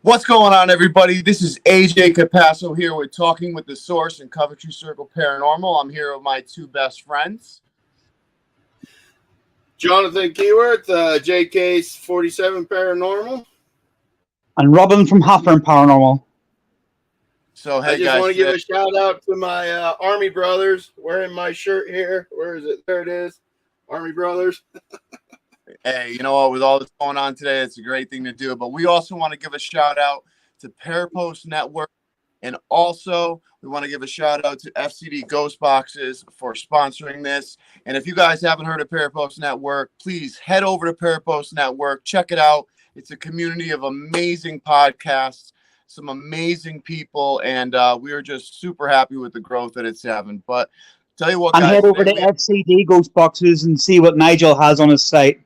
What's going on, everybody? This is AJ Capasso here with Talking with the Source and Coventry Circle Paranormal. I'm here with my two best friends. Jonathan Keyworth, JK's 47 Paranormal. And Robin from Hawthorne Paranormal. So, hey, I just want to give a shout out to my Army brothers wearing my shirt here. Where is it? There it is. Army brothers. Hey, you know what? With all that's going on today, it's a great thing to do. But we also want to give a shout out to Parapost Network. And also, we want to give a shout out to FCD Ghost Boxes for sponsoring this. And if you guys haven't heard of Parapost Network, please head over to Parapost Network. Check it out. It's a community of amazing podcasts, some amazing people, and we are just super happy with the growth that it's having. But tell you what, and guys, head over to FCD Ghost Boxes and see what Nigel has on his site.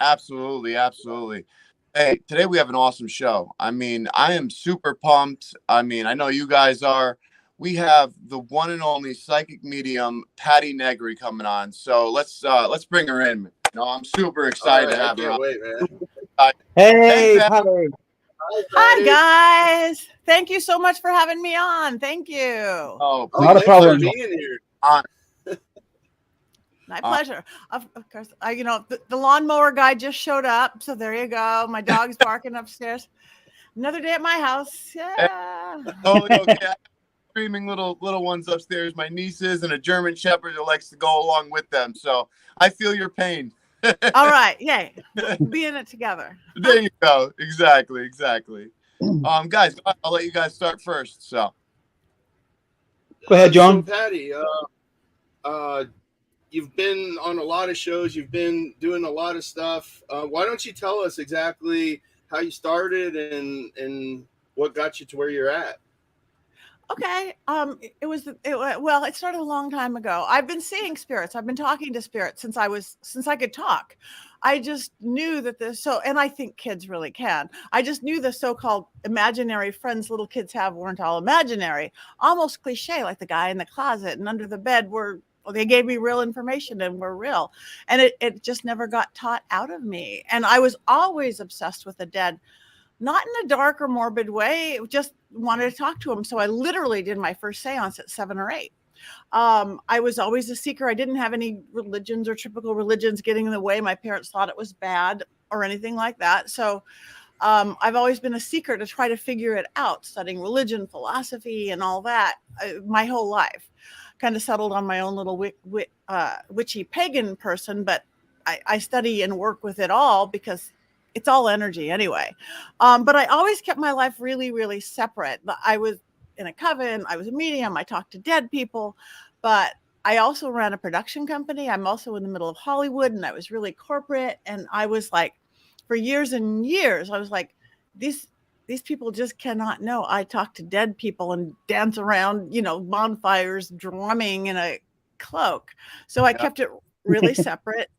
Absolutely, absolutely. Hey, today we have an awesome show. I mean, I am super pumped. I mean, I know you guys are. We have the one and only psychic medium, Patti Negri, coming on. So let's bring her in. You know, I'm super excited to have her on. Wait, man. Hey, Patti. Patti. Hi, guys. Thank you so much for having me on. Thank you. Oh, Not a problem. Being here. My pleasure. Of course, the lawnmower guy just showed up. So there you go. My dog's barking upstairs. Another day at my house. Yeah. Oh, okay. Screaming little ones upstairs. My nieces and a German Shepherd that likes to go along with them. So I feel your pain. All right. Yay. Be in it together. There you go. Exactly. Guys, I'll let you guys start first. So go ahead, John. So Patti, you've been on a lot of shows. You've been doing a lot of stuff. Why don't you tell us exactly how you started and what got you to where you're at? Okay. It started a long time ago. I've been seeing spirits. I've been talking to spirits since I could talk. I just knew that and I think kids really can. I just knew the so-called imaginary friends little kids have weren't all imaginary, almost cliche, like the guy in the closet and under the bed they gave me real information and were real. And it just never got taught out of me. And I was always obsessed with the dead. Not in a dark or morbid way, just wanted to talk to him. So I literally did my first seance at 7 or 8. I was always a seeker. I didn't have any religions or typical religions getting in the way. My parents thought it was bad or anything like that. So I've always been a seeker to try to figure it out, studying religion, philosophy, and all that my whole life. Kind of settled on my own little witchy pagan person, but I study and work with it all because it's all energy anyway. But I always kept my life really, really separate. I was in a coven. I was a medium. I talked to dead people, but I also ran a production company. I'm also in the middle of Hollywood, and I was really corporate. And I was like, for years and years, I was like, these people just cannot know. I talk to dead people and dance around, bonfires, drumming in a cloak. So I kept it really separate.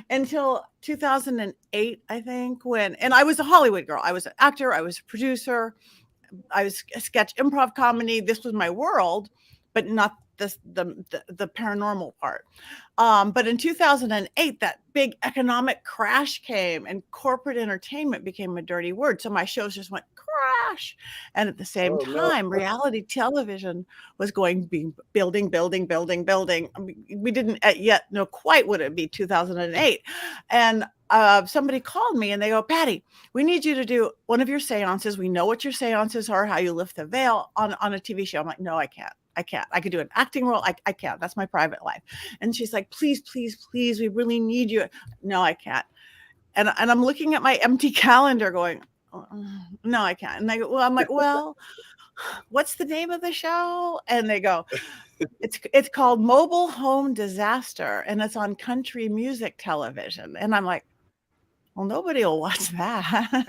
Until 2008, I think, and I was a Hollywood girl. I was an actor. I was a producer. I was a sketch improv comedy. This was my world, but not the paranormal part. But in 2008, that big economic crash came and corporate entertainment became a dirty word. So my shows just went crash. And at the same time, reality television was building. I mean, we didn't yet know quite what it'd be 2008. And somebody called me and they go, Patti, we need you to do one of your seances. We know what your seances are, how you lift the veil on a TV show. I'm like, no, I can't. I could do an acting role. I can't. That's my private life. And she's like, please, we really need you. No, I can't. And I'm looking at my empty calendar going, no, I can't. And I'm like, well, what's the name of the show? And they go, it's called Mobile Home Disaster, and it's on country music television. And I'm like, well, nobody will watch that.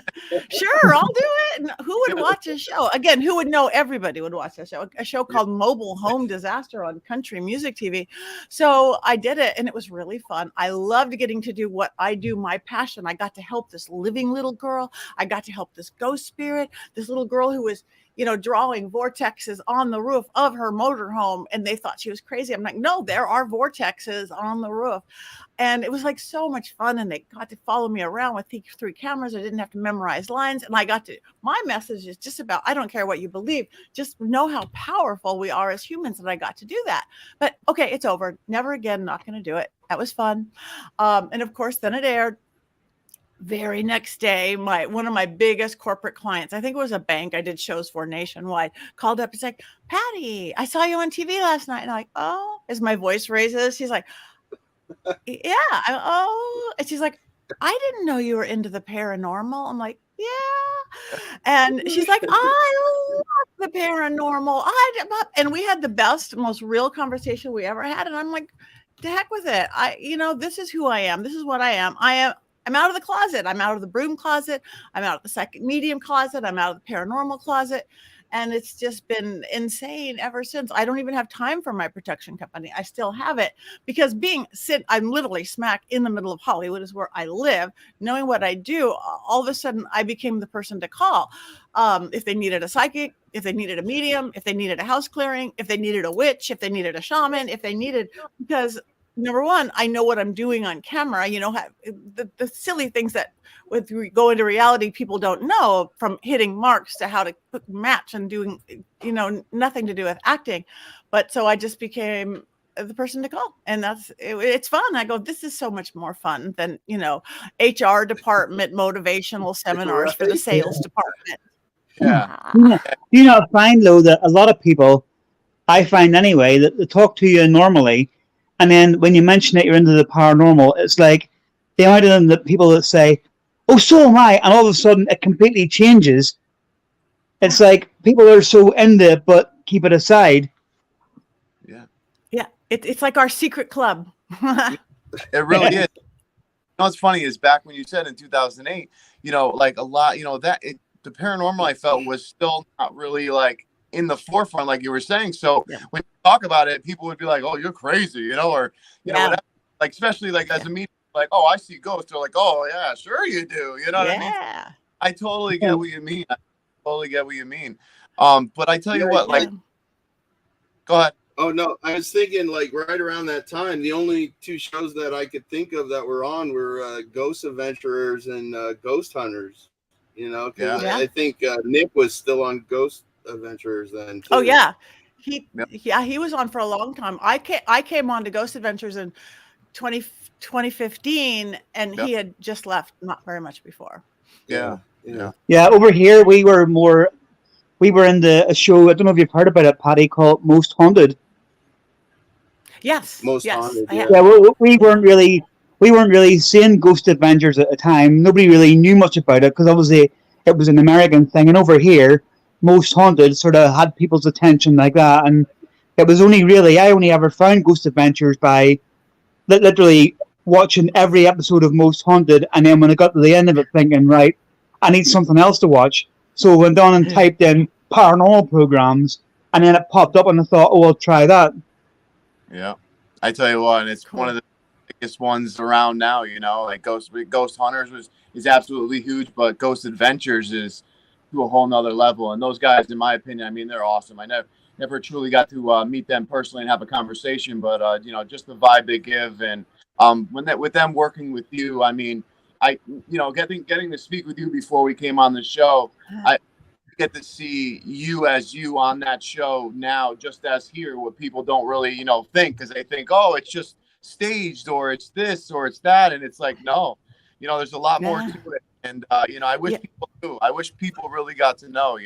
Sure, I'll do it. And who would watch a show? Again, who would know? Everybody would watch a show called Mobile Home Disaster on country music TV. So I did it, and it was really fun. I loved getting to do what I do, my passion. I got to help this living little girl. I got to help this ghost spirit, this little girl who was, drawing vortexes on the roof of her motorhome, and they thought she was crazy. I'm like, no, there are vortexes on the roof. And it was like so much fun. And they got to follow me around with three cameras. I didn't have to memorize lines. And my message is just about, I don't care what you believe, just know how powerful we are as humans. And I got to do that. But okay, it's over. Never again. Not going to do it. That was fun. And of course, then it aired. Very next day, one of my biggest corporate clients, I think it was a bank I did shows for nationwide, called up. He's like, Patti, I saw you on TV last night. And I'm like, oh, as my voice raises, she's like, yeah. Oh, and she's like, I didn't know you were into the paranormal. I'm like, yeah. And she's like, I love the paranormal. And we had the best, most real conversation we ever had. And I'm like, to heck with it. This is who I am. This is what I am. I'm out of the closet. I'm out of the broom closet. I'm out of the second medium closet. I'm out of the paranormal closet. And it's just been insane ever since. I don't even have time for my protection company. I still have it because I'm literally smack in the middle of Hollywood is where I live. Knowing what I do, all of a sudden I became the person to call. If they needed a psychic, if they needed a medium, if they needed a house clearing, if they needed a witch, if they needed a shaman, because number one, I know what I'm doing on camera. The silly things that when we go into reality, people don't know, from hitting marks to how to match and doing, nothing to do with acting. But so I just became the person to call, and it's fun. I go, this is so much more fun than, HR department motivational seminars for the sales department. Yeah. I find though that a lot of people, I find anyway, that they talk to you normally. And then when you mention that you're into the paranormal, it's like the amount of them that people that say, oh, so am I. And all of a sudden it completely changes. It's like people are so into it, but keep it aside. Yeah. Yeah. It's like our secret club. It really is. What's funny is back when you said in 2008, like a lot, the paranormal I felt was still not really like in the forefront, like you were saying. So when you talk about it, people would be like, oh, you're crazy, or whatever. Like, especially like as a media, like, oh, I see ghosts. They're like, oh yeah, sure you do. You know what I mean? I totally get what you mean. But I tell you what, like, go ahead. Oh no, I was thinking like right around that time, the only two shows that I could think of that were on were Ghost Adventurers and Ghost Hunters. I think Nick was still on Ghost Adventurers then too. Oh yeah, he was on for a long time. I came on to Ghost Adventures in 2015, and he had just left not very much before. Yeah. Over here we were in a show, I don't know if you've heard about it, Patti, called Most Haunted. Yes. Most Haunted. We weren't really seeing Ghost Adventures at the time. Nobody really knew much about it because obviously it was an American thing, and over here Most Haunted sort of had people's attention like that. And it was I only ever found Ghost Adventures by literally watching every episode of Most Haunted, and then when I got to the end of it thinking, right, I need something else to watch. So I went on and typed in paranormal programs, and then it popped up and I thought, oh, I'll try that. Yeah. I tell you what, and it's one of the biggest ones around now, like Ghost Hunters is absolutely huge, but Ghost Adventures is to a whole nother level. And those guys, in my opinion, I mean, they're awesome. I never truly got to meet them personally and have a conversation, but just the vibe they give, and with them working with you, I mean, getting to speak with you before we came on the show, I get to see you as you on that show now, just as here, what people don't really think, because they think, oh, it's just staged, or it's this or it's that, and it's like, no, there's a lot more to it. And I wish people knew. I wish people really got to know.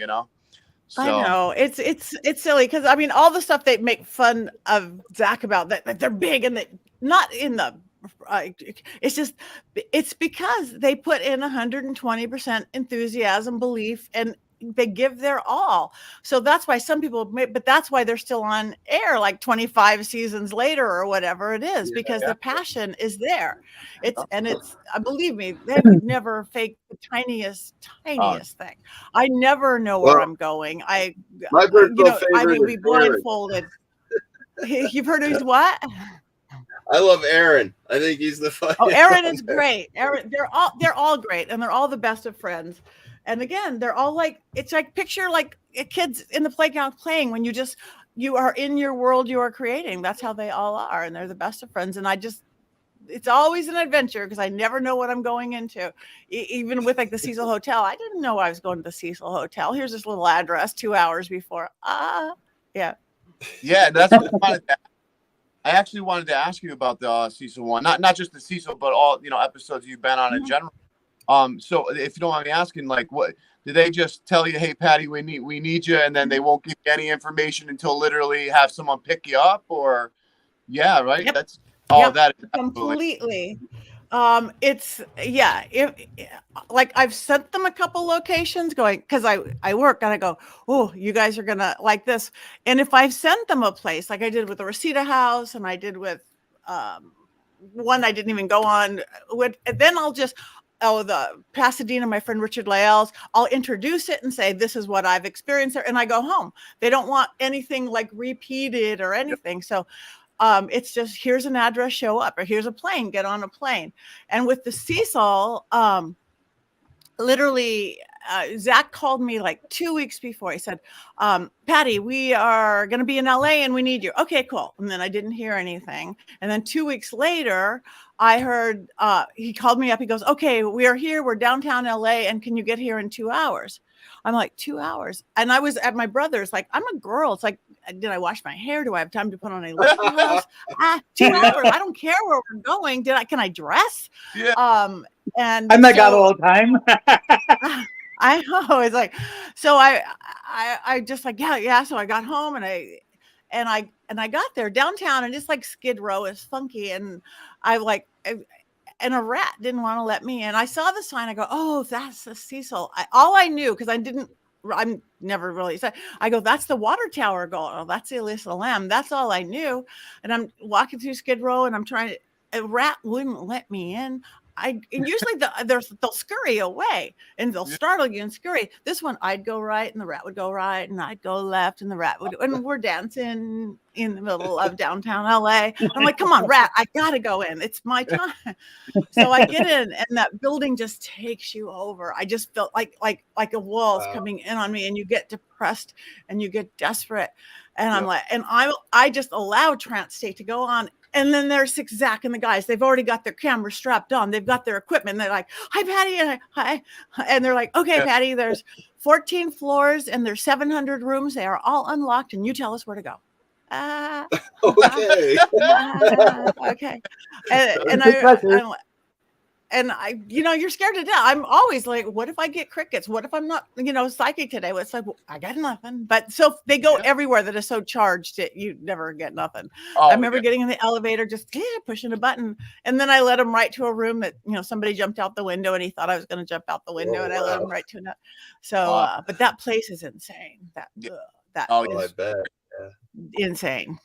So. I know it's silly because I mean all the stuff they make fun of Zach about that they're big and that not in the it's because they put in 120% enthusiasm, belief, and they give their all. So that's why some people but that's why they're still on air like 25 seasons later or whatever it is, because the passion is there. It's believe me, they would never fake the tiniest thing. I never know where I'm going. My personal favorite we blindfolded. You've heard who's what? I love Aaron. I think he's the funniest. Oh, Aaron is great. Aaron, they're all great, and they're all the best of friends. And again, they're all like, it's like picture like kids in the playground playing when you are in your world you are creating. That's how they all are. And they're the best of friends. And it's always an adventure because I never know what I'm going into. Even with like the Cecil Hotel, I didn't know I was going to the Cecil Hotel. Here's this little address 2 hours before. Yeah. Yeah, that's what I actually wanted to ask you about the Cecil one, not just the Cecil, but all episodes you've been on in general. So if you don't mind me asking, like, what did they just tell you? Hey, Patti, we need you, and then they won't give you any information until literally have someone pick you up, or yeah, right? Yep. That's that is completely. It's if like I've sent them a couple locations going because I work and I go, oh, you guys are gonna like this. And if I've sent them a place like I did with the Reseda House and I did with one I didn't even go on with, then I'll just the Pasadena, my friend Richard Lael's, I'll introduce it and say, this is what I've experienced there, and I go home. They don't want anything like repeated or anything. So it's just, here's an address, show up, or here's a plane, get on a plane. And with the Cecil, literally, Zach called me like 2 weeks before. He said, Patti, we are going to be in LA and we need you. Okay, cool. And then I didn't hear anything. And then 2 weeks later, I heard, he called me up. He goes, okay, we are here. We're downtown LA. And can you get here in 2 hours? I'm like, 2 hours. And I was at my brother's, like, I'm a girl. It's like, did I wash my hair? Do I have time to put on a lip gloss? 2 hours. I don't care where we're going. Can I dress? Yeah. And I'm like that all the time. I know. It's like, so I just like, yeah. So I got home and I got there downtown and it's like Skid Row is funky. And and a rat didn't want to let me in. I saw the sign. I go, oh, that's the Cecil. All I knew, because I'm never really said, I go, that's the water tower going. Oh, that's the Elisa Lam. That's all I knew. And I'm walking through Skid Row and I'm a rat wouldn't let me in. And usually they'll scurry away and they'll startle you and scurry. This one, I'd go right and the rat would go right and I'd go left and the rat would, and we're dancing in the middle of downtown LA. I'm like, come on, rat, I gotta go in. It's my time. So I get in and that building just takes you over. I just felt like a wall's coming in on me and you get depressed and you get desperate. And I'm like, and I just allow trance state to go on. And then there's Zach and the guys. They've already got their cameras strapped on. They've got their equipment. They're like, hi, Patti. And hi. And they're like, okay, Patti, there's 14 floors and there's 700 rooms. They are all unlocked. And you tell us where to go. Okay. Okay. And I, you're scared to death. I'm always like, what if I get crickets? What if I'm not, psychic today? It's like, well, I got nothing. But so they go everywhere that is so charged that you never get nothing. I remember getting in the elevator, just pushing a button. And then I led him right to a room that, somebody jumped out the window and he thought I was going to jump out the window. I led him right to another. So, but that place is insane. I bet. Insane.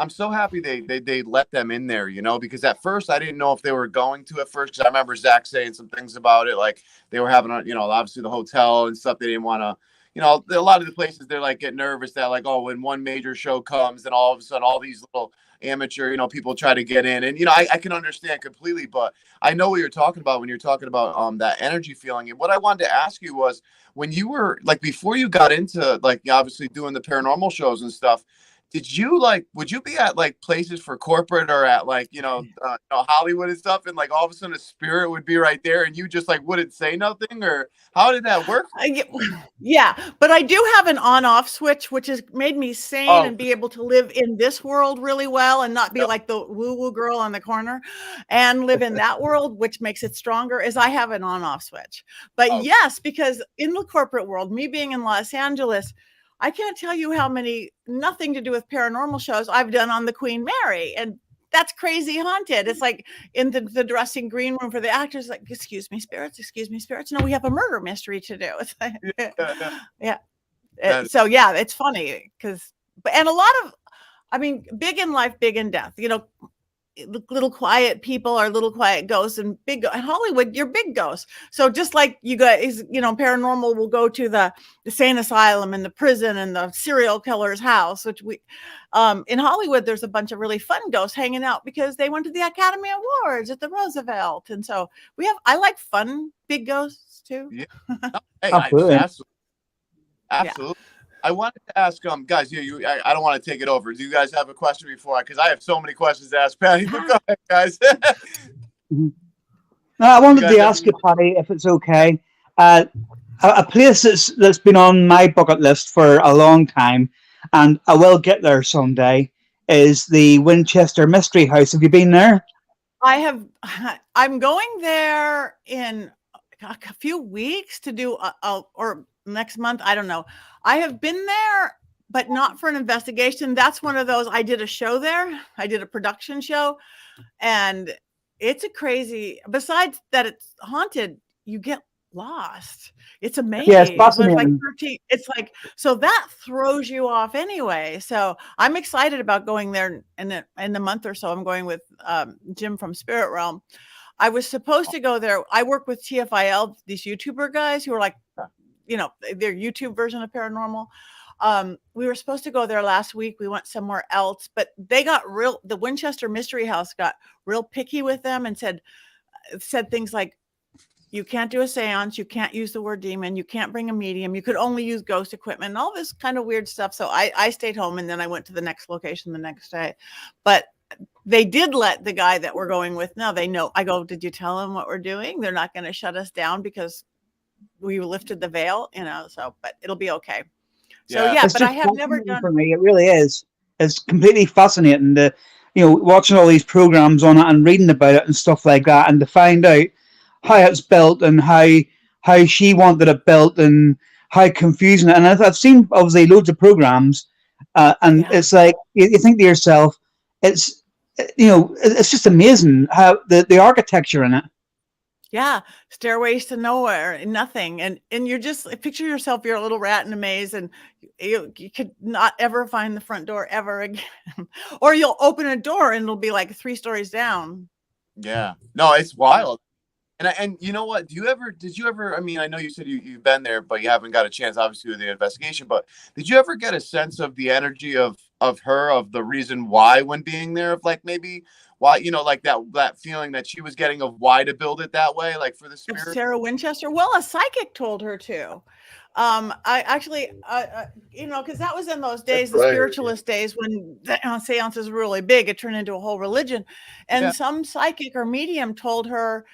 I'm so happy they let them in there, because at first I didn't know if they were going to at first, because I remember Zach saying some things about it, like they were having, obviously the hotel and stuff. They didn't want to, a lot of the places they're like get nervous that like, oh, when one major show comes and all of a sudden all these little amateur, people try to get in, and I can understand completely, but I know what you're talking about when you're talking about that energy feeling. And what I wanted to ask you was, when you were like, before you got into like obviously doing the paranormal shows and stuff, would you be at like places for corporate or at like, Hollywood and stuff, and like all of a sudden a spirit would be right there and you just like wouldn't say nothing, or how did that work? Yeah, but I do have an on-off switch, which has made me sane and be able to live in this world really well and not be like the woo-woo girl on the corner, and live in that world, which makes it stronger, is I have an on-off switch. But yes, because in the corporate world, me being in Los Angeles, I can't tell you how many nothing to do with paranormal shows I've done on the Queen Mary. And that's crazy haunted. It's like in the dressing green room for the actors, like, excuse me, spirits. No, we have a murder mystery to do. It's like, so yeah, it's funny and a lot of, big in life, big in death, little quiet people are little quiet ghosts, and in Hollywood, you're big ghosts. So just like you guys, paranormal will go to the insane asylum and the prison and the serial killer's house, which in Hollywood, there's a bunch of really fun ghosts hanging out because they went to the Academy Awards at the Roosevelt. And so I like fun big ghosts too. Yeah. Hey, Absolutely. Absolutely. Yeah. I wanted to ask, guys, I don't want to take it over. Do you guys have a question before? Because I have so many questions to ask Patti. But go ahead, guys. No, I wanted to ask you, Patti, if it's okay. A place that's been on my bucket list for a long time, and I will get there someday, is the Winchester Mystery House. Have you been there? I have. I'm going there in a few weeks to do or next month. I don't know. I have been there, but not for an investigation. That's one of those. I did a show there. I did a production show, and it's a crazy. Besides that, it's haunted. You get lost. It's amazing. Yeah, it's fascinating. It's like so that throws you off anyway. So I'm excited about going there in the month or so. I'm going with Jim from Spirit Realm. I was supposed to go there. I work with TFIL, these YouTuber guys who are like, their YouTube version of paranormal. We were supposed to go there last week. We went somewhere else, but the Winchester Mystery House got real picky with them and said things like, you can't do a seance. You can't use the word demon. You can't bring a medium. You could only use ghost equipment and all this kind of weird stuff. So I stayed home, and then I went to the next location the next day. But they did let the guy that we're going with know. They know. I go, did you tell them what we're doing? They're not going to shut us down because we lifted the veil, so, but it'll be okay. So but I have never done. For me, it really is. It's completely fascinating to, watching all these programs on it and reading about it and stuff like that, and to find out how it's built and how she wanted it built and how confusing it. And I've seen obviously loads of programs, and it's like you think to yourself, it's just amazing how the architecture in it. Yeah, stairways to nowhere, nothing, and you're just picture yourself. You're a little rat in a maze, and you could not ever find the front door ever again, or you'll open a door and it'll be like 3 stories down. Yeah, no, it's wild. And you know what? Did you ever? I mean, I know you said you've been there, but you haven't got a chance, obviously, with the investigation. But did you ever get a sense of the energy of her, of the reason why when being there, of like maybe why, like that feeling that she was getting of why to build it that way, like for the spirit? Sarah Winchester. Well, a psychic told her to. I actually, because that was in those days, the spiritualist days when the seances were really big. It turned into a whole religion, and some psychic or medium told her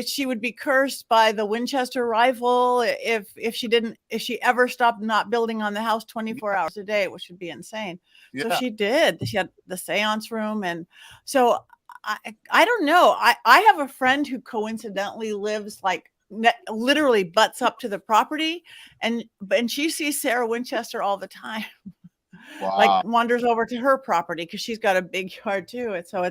she would be cursed by the Winchester rifle if she ever stopped not building on the house 24 hours a day, which would be insane. So she did. She had the seance room, and so I don't know. I have a friend who coincidentally lives like literally butts up to the property, and she sees Sarah Winchester all the time. Wow. Like wanders over to her property because she's got a big yard too. And so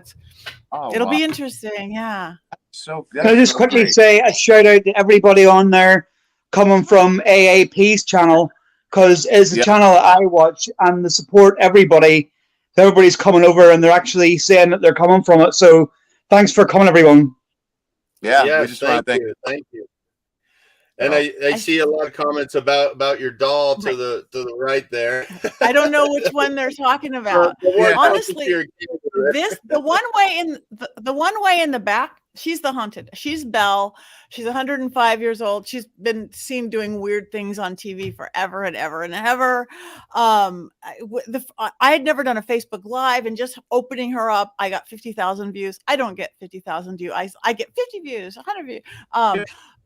it'll be interesting. Yeah. So can I just quickly say a shout out to everybody on there coming from AAP's channel, because it's a channel I watch, and the support everybody's coming over and they're actually saying that they're coming from it. So thanks for coming, everyone. Yeah, we just want to thank you. And I see a lot of comments about your doll to the right there. I don't know which one they're talking about. Honestly, the one way in the back, she's the haunted. She's Belle. She's 105 years old. She's been seen doing weird things on TV forever and ever and ever. I had never done a Facebook Live, and just opening her up, I got 50,000 views. I don't get 50,000 views. I get 50 views, 100 views.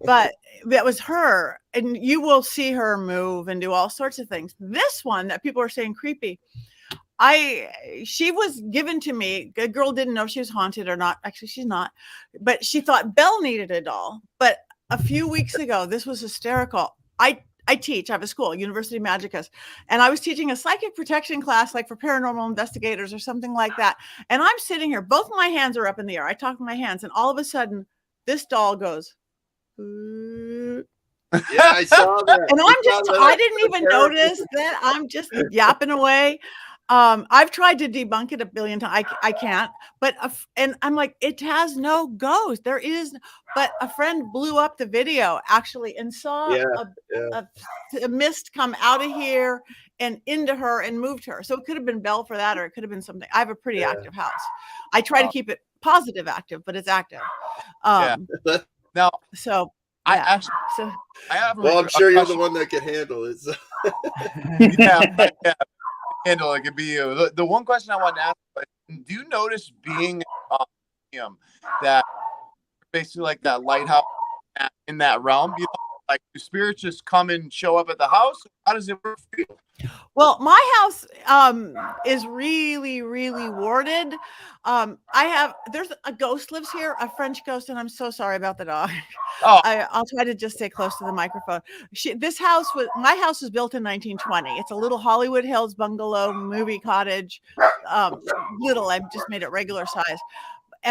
But that was her, and you will see her move and do all sorts of things. This one that people are saying creepy, she was given to me. A girl didn't know if she was haunted or not. Actually, she's not, but she thought Belle needed a doll. But a few weeks ago, this was hysterical. I teach. I have a school, University Magicus, and I was teaching a psychic protection class, like for paranormal investigators or something like that. And I'm sitting here, both my hands are up in the air. I talk with my hands, and all of a sudden, this doll goes. Yeah, I saw that. And I didn't even notice that. I'm just yapping away. I've tried to debunk it a billion times. I can't, but and I'm like, it has no ghost. There is, but a friend blew up the video actually and saw a mist come out of here and into her and moved her. So it could have been Belle for that, or it could have been something. I have a pretty active house. I try to keep it positive active, but it's active. Now, so I actually, I have. Well, I'm sure you're the one that can handle it. So. yeah. Handle it could be you. The one question I want to ask, do you notice being that basically like that lighthouse in that realm? You know, like do spirits just come and show up at the house? How does it work for you? Well, my house is really, really warded. There's a ghost lives here, a French ghost, and I'm so sorry about the dog. Oh. I'll try to just stay close to the microphone. My house was built in 1920. It's a little Hollywood Hills bungalow movie cottage. Little, I've just made it regular size.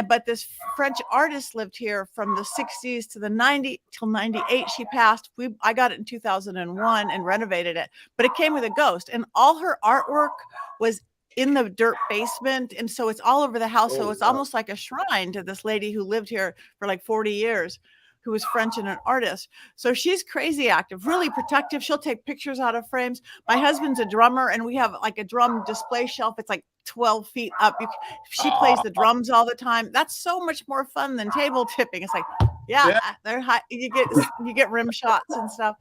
But this French artist lived here from the 60s to the 90s till 98. She passed. I got it in 2001 and renovated it, but it came with a ghost, and all her artwork was in the dirt basement. And so it's all over the house. So it's almost like a shrine to this lady who lived here for like 40 years, who was French and an artist. So she's crazy active, really protective. She'll take pictures out of frames. My husband's a drummer, and we have like a drum display shelf. It's like 12 feet up. She plays the drums all the time. That's so much more fun than table tipping. It's like, they're high. You get rim shots and stuff,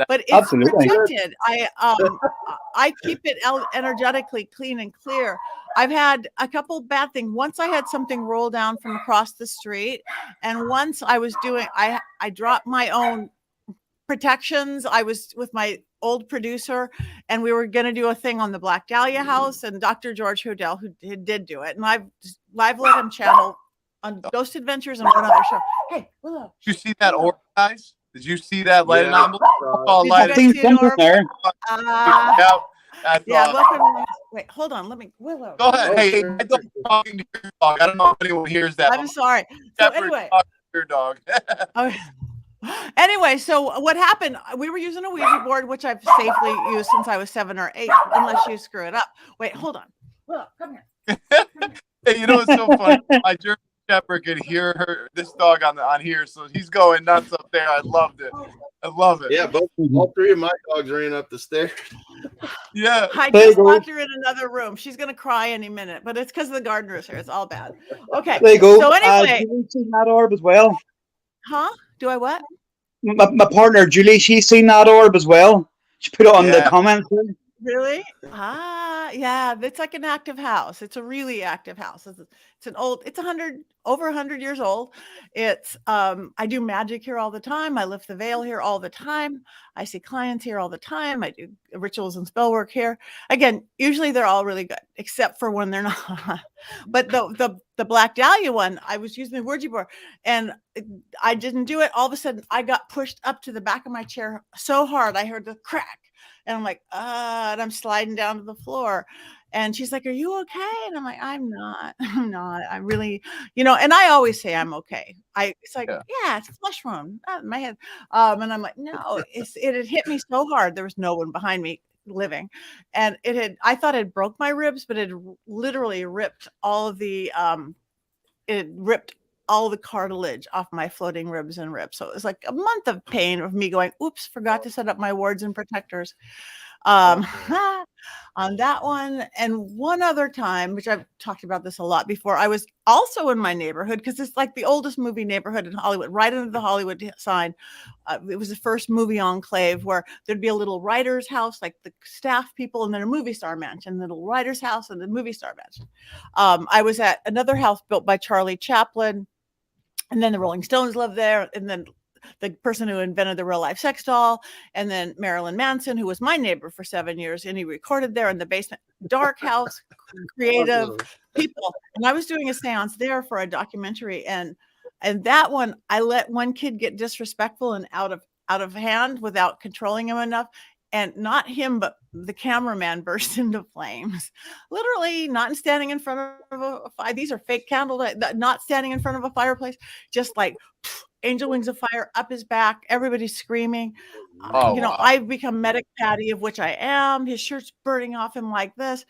but it's protected. I keep it energetically clean and clear. I've had a couple bad things. Once I had something roll down from across the street, and once I dropped my own protections. I was with my old producer, and we were going to do a thing on the Black Dahlia house, and Dr. George Hodel, who did do it, and I've let him channel on Ghost Adventures and one other show. Hey, Willow. Did you see that orb, guys? Did you see that light anomaly? Wait, hold on. Willow. Go ahead. Hey, I don't talking to your dog. I don't know if anyone hears that. I'm sorry. So anyway, your dog. Okay. Anyway, so what happened? We were using a Ouija board, which I've safely used since I was 7 or 8, unless you screw it up. Wait, hold on. Willow, come here. Hey, you know what's so funny? My German Shepherd could hear this dog on here, so he's going nuts up there. I loved it. I love it. Yeah, all 3 of my dogs ran up the stairs. Yeah. I just locked her in another room. She's gonna cry any minute, but it's because the gardener's here. It's all bad. Okay. There you go. So anyway, Julie's seen that orb as well. Huh? Do I what? My partner Julie, she's seen that orb as well. She put it on the comments. Really? Yeah. It's like an active house. It's a really active house. It's over 100 years old. It's I do magic here all the time. I lift the veil here all the time. I see clients here all the time. I do rituals and spell work here. Again, usually they're all really good, except for when they're not. But the Black Dahlia one, I was using the Ouija board, and I didn't do it. All of a sudden, I got pushed up to the back of my chair so hard, I heard the crack. And I'm like, and I'm sliding down to the floor. And she's like, are you okay? And I'm like, I'm not. I really, and I always say I'm okay. It's like, it's a flesh wound, not in my head. And I'm like, no, it had hit me so hard. There was no one behind me living. And I thought it broke my ribs, but it literally ripped all the cartilage off my floating ribs and rips. So it was like a month of pain of me going, oops, forgot to set up my wards and protectors on that one. And one other time, which I've talked about this a lot before, I was also in my neighborhood, because it's like the oldest movie neighborhood in Hollywood, right under the Hollywood sign. It was the first movie enclave where there'd be a little writer's house, like the staff people, and then a movie star mansion, the little writer's house and the movie star mansion. I was at another house built by Charlie Chaplin, and then the Rolling Stones lived there, and then the person who invented the real life sex doll, and then Marilyn Manson, who was my neighbor for 7 years, and he recorded there in the basement. Dark house, creative people. And I was doing a seance there for a documentary, and that one, I let one kid get disrespectful and out of hand without controlling him enough. And not him, but the cameraman burst into flames. Literally, not standing in front of these are fake candles, not standing in front of a fireplace, just like angel wings of fire up his back. Everybody's screaming. Oh, You know, wow. I've become medic Patty, of which I am. His shirt's burning off him like this.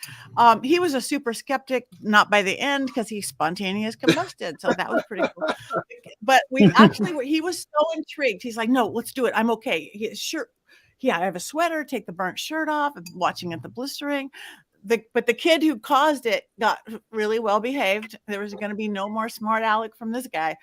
He was a super skeptic, not by the end, because he spontaneous combusted. So that was pretty cool. But he was so intrigued. He's like, no, let's do it. I'm okay. Sure. Yeah, I have a sweater. Take the burnt shirt off. I'm watching at the blistering. But the kid who caused it got really well behaved. There was going to be no more smart aleck from this guy.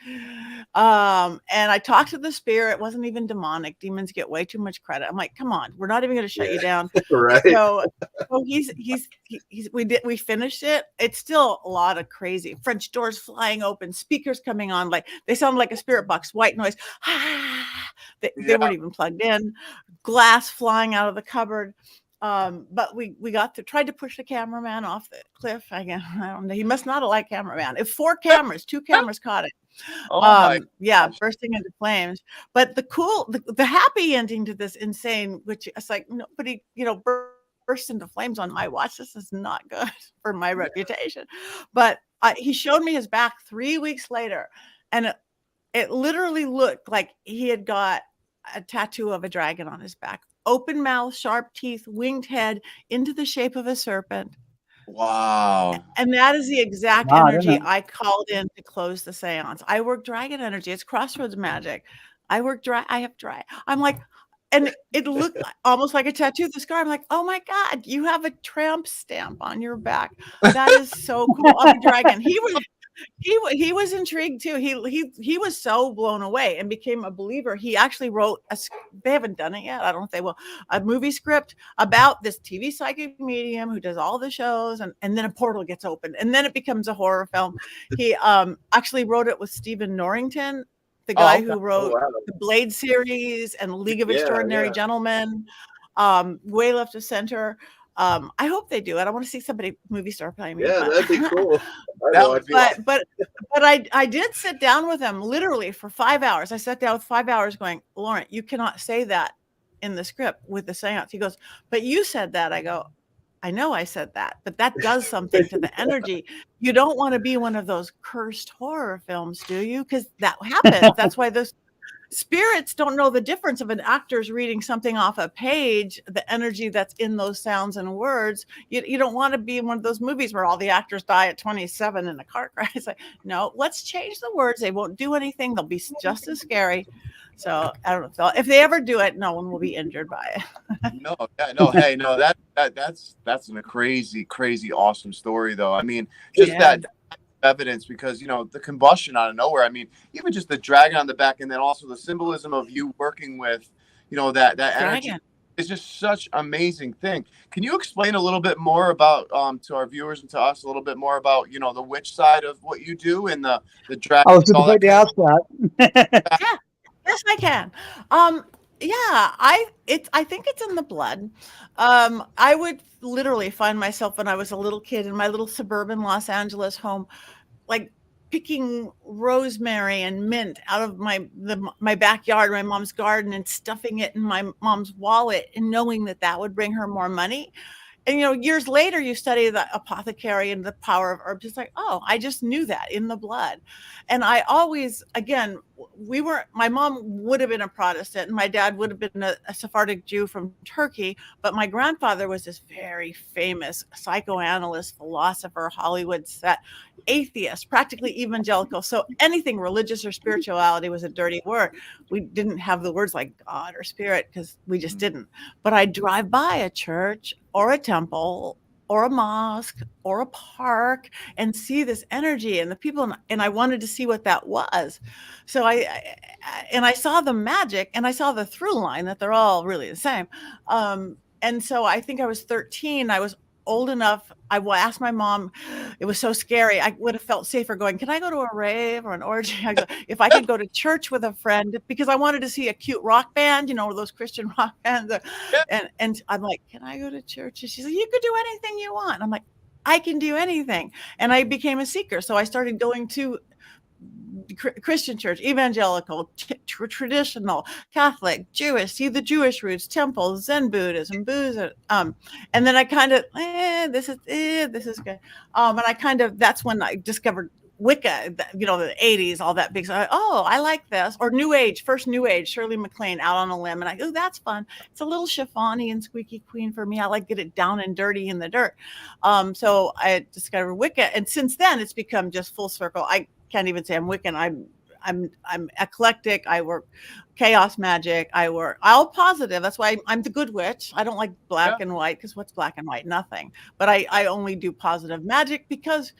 And I talked to the spirit. It wasn't even demonic. Demons get way too much credit. I'm like, come on, we're not even going to shut you down. Right. So we finished it. It's still a lot of crazy French doors flying open, speakers coming on, like they sound like a spirit box, white noise. They weren't even plugged in. Glass flying out of the cupboard. But we tried to push the cameraman off the cliff. I don't know. He must not have liked cameraman. If two cameras caught it. Oh yeah, bursting into flames. But the happy ending to this insane, which it's like nobody, burst into flames on my watch. This is not good for my reputation. But he showed me his back 3 weeks later, and it literally looked like he had got a tattoo of a dragon on his back. Open mouth, sharp teeth, winged head into the shape of a serpent. Wow. And that is the exact energy I called in to close the seance. I work dragon energy. It's crossroads magic. I have dry. I'm like, and it looked almost like a tattoo. The scar. I'm like, oh my God, you have a tramp stamp on your back. That is so cool. Of a dragon. He was intrigued too. He was so blown away and became a believer. He actually wrote they haven't done it yet. I don't know if they will. A movie script about this TV psychic medium who does all the shows, and then a portal gets opened, and then it becomes a horror film. He actually wrote it with Stephen Norrington, the guy who wrote the Blade series and League of Extraordinary Gentlemen, Way Left of Center. I hope they do it. I want to see somebody movie star playing me. Yeah, that'd be cool. But I did sit down with him literally for 5 hours. I sat down with 5 hours going, Lauren, you cannot say that in the script with the seance. He goes, but you said that. I go, I know I said that, but that does something to the energy. You don't want to be one of those cursed horror films, do you? Because that happens. That's why those spirits don't know the difference of an actor's reading something off a page, the energy that's in those sounds and words. You don't want to be in one of those movies where all the actors die at 27 in a car crash. It's like, no, let's change the words. They won't do anything. They'll be just as scary. So I don't know if they ever do it, no one will be injured by it. That's a crazy awesome story though. I mean, that evidence, because the combustion out of nowhere. I mean, even just the dragon on the back, and then also the symbolism of you working with that energy is just such an amazing thing. Can you explain a little bit more about to our viewers and to us a little bit more about the witch side of what you do and the dragon? I was about to ask that. Yes, I can. I think it's in the blood. I would literally find myself when I was a little kid in my little suburban Los Angeles home, like picking rosemary and mint out of my backyard, my mom's garden, and stuffing it in my mom's wallet, and knowing that would bring her more money. And years later, you study the apothecary and the power of herbs. It's like, oh, I just knew that in the blood. And I always, again, my mom would have been a Protestant, and my dad would have been a Sephardic Jew from Turkey. But my grandfather was this very famous psychoanalyst, philosopher, Hollywood set, atheist, practically evangelical. So anything religious or spirituality was a dirty word. We didn't have the words like God or spirit because we just didn't. But I'd drive by a church or a temple or a mosque or a park and see this energy and the people, and I wanted to see what that was. So I saw the magic, and I saw the through line that they're all really the same. And so I think I was 13. I was old enough. I asked my mom. It was so scary. I would have felt safer going, can I go to a rave or an orgy? If I could go to church with a friend, because I wanted to see a cute rock band, those Christian rock bands. And I'm like, can I go to church? And she's like, you could do anything you want. I'm like, I can do anything. And I became a seeker. So I started going to Christian church, evangelical, traditional, Catholic, Jewish, see the Jewish roots, temples, Zen Buddhism, and then I kind of, this is good. And I kind of, that's when I discovered Wicca, the 80s, all that big stuff. Oh, I like this. Or New Age, first New Age, Shirley MacLaine, Out on a Limb. And that's fun. It's a little chiffony and squeaky clean for me. I like get it down and dirty in the dirt. So I discovered Wicca. And since then, it's become just full circle. I can't even say I'm Wiccan. I'm eclectic. I work chaos magic. I work all positive. That's why I'm the good witch. I don't like black and white, because what's black and white? Nothing. But I only do positive magic because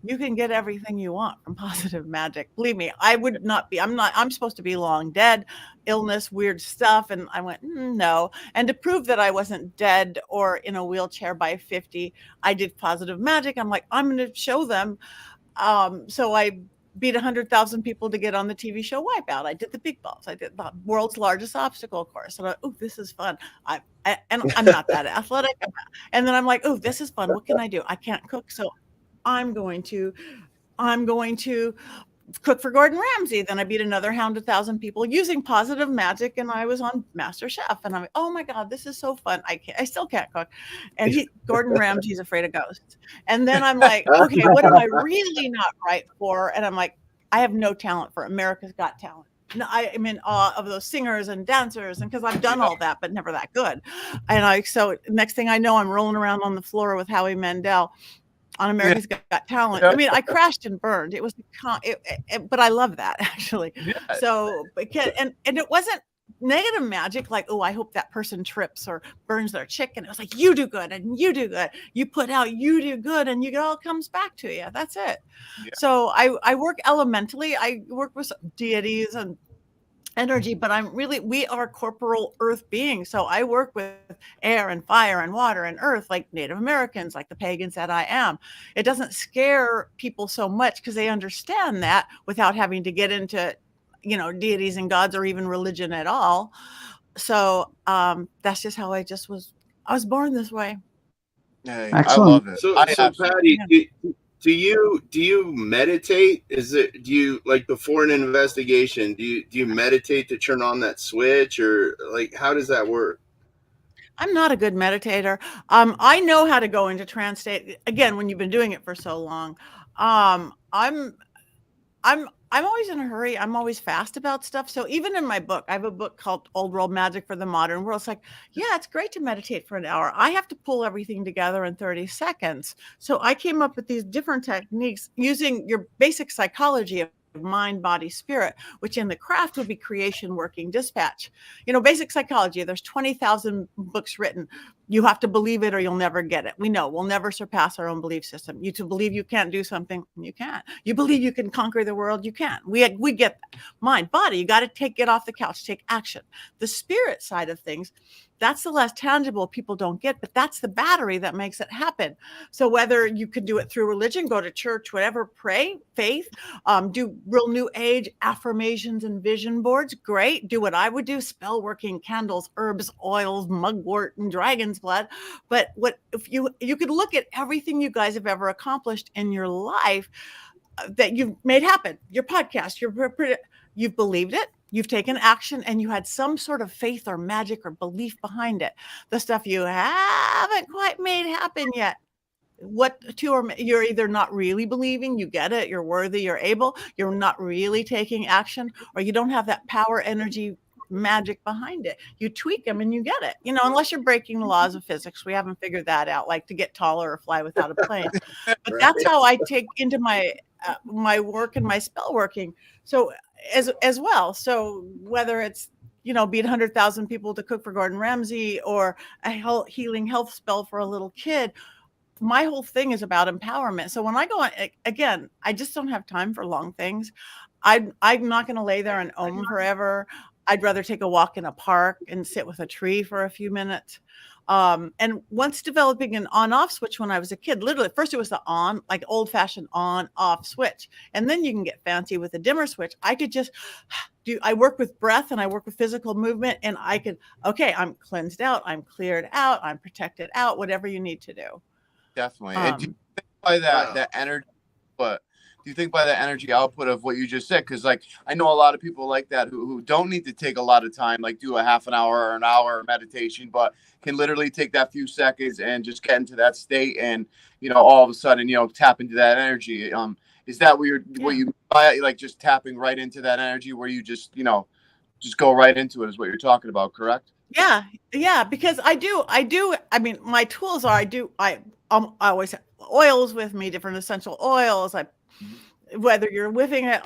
you can get everything you want from positive magic. Believe me, I would not be. I'm supposed to be long dead, illness, weird stuff. And I went, no. And to prove that I wasn't dead or in a wheelchair by 50, I did positive magic. I'm like, I'm going to show them. So I beat 100,000 people to get on the TV show Wipeout. I did the big balls. I did the world's largest obstacle course. And this is fun. And I'm not that athletic. And then I'm like, this is fun. What can I do? I can't cook. So I'm going to cook for Gordon Ramsay. Then I beat another 100,000 people using positive magic, and I was on Master Chef. And I'm like, oh my God, this is so fun. I still can't cook. And Gordon Ramsay's afraid of ghosts. And then I'm like, okay, what am I really not right for? And I'm like, I have no talent for America's Got Talent. No, I'm in awe of those singers and dancers, and because I've done all that, but never that good. And so next thing I know, I'm rolling around on the floor with Howie Mandel on America's Got Talent. I mean, I crashed and burned. It was, but I love that actually. So, and it wasn't negative magic like, I hope that person trips or burns their chicken. It was like, you do good and you do good. You put out, you do good, and it all comes back to you. That's it. Yeah. So I work elementally. I work with deities and energy, but we are corporal earth beings. So I work with air and fire and water and earth, like Native Americans, like the pagans that I am. It doesn't scare people so much because they understand that without having to get into, deities and gods or even religion at all. So that's just how I was born this way. Hey, I love it. So Patti, do you meditate? Do you, like, before an investigation, do you meditate to turn on that switch, or like, how does that work? I'm not a good meditator. I know how to go into trance state. Again, when you've been doing it for so long, I'm always in a hurry. I'm always fast about stuff. So even in my book, I have a book called Old World Magic for the Modern World. It's like, it's great to meditate for an hour. I have to pull everything together in 30 seconds. So I came up with these different techniques using your basic psychology of mind, body, spirit, which in the craft would be creation, working, dispatch. Basic psychology, there's 20,000 books written. You have to believe it or you'll never get it. We know we'll never surpass our own belief system. You to believe you can't do something, you can't. You believe you can conquer the world, you can't. We get that. Mind, body, you got to get off the couch, take action. The spirit side of things, that's the less tangible people don't get, but that's the battery that makes it happen. So whether you can do it through religion, go to church, whatever, pray, faith, do real new age affirmations and vision boards, great. Do what I would do, spell working, candles, herbs, oils, mugwort, and dragon's blood. But if you could look at everything you guys have ever accomplished in your life that you've made happen, your podcast, you've believed it, you've taken action, and you had some sort of faith or magic or belief behind it. The stuff you haven't quite made happen yet, you're either not really believing, you get it, you're worthy, you're able, you're not really taking action, or you don't have that power, energy, magic behind it. You tweak them and you get it, unless you're breaking the laws of physics. We haven't figured that out, like to get taller or fly without a plane. But that's how I take into my work and my spell working. So as well. So whether it's, beat 100,000 people to cook for Gordon Ramsay or a healing health spell for a little kid, my whole thing is about empowerment. So when I go on, again, I just don't have time for long things. I'm not going to lay there and ohm forever. I'd rather take a walk in a park and sit with a tree for a few minutes. And once developing an on-off switch when I was a kid, literally, first it was the on, like old-fashioned on-off switch. And then you can get fancy with a dimmer switch. I could just I work with breath and I work with physical movement, and I could, I'm cleansed out, I'm cleared out, I'm protected out, whatever you need to do. Definitely. And do you think by that energy, but do you think by the energy output of what you just said? Because, like, I know a lot of people like that who don't need to take a lot of time, like do a half an hour or an hour meditation, but can literally take that few seconds and just get into that state and, all of a sudden, tap into that energy. Is that what you by like just tapping right into that energy where you just, just go right into it is what you're talking about, correct? Yeah, because I do. I mean, my tools are I always have oils with me, different essential oils. Whether you're whiffing it,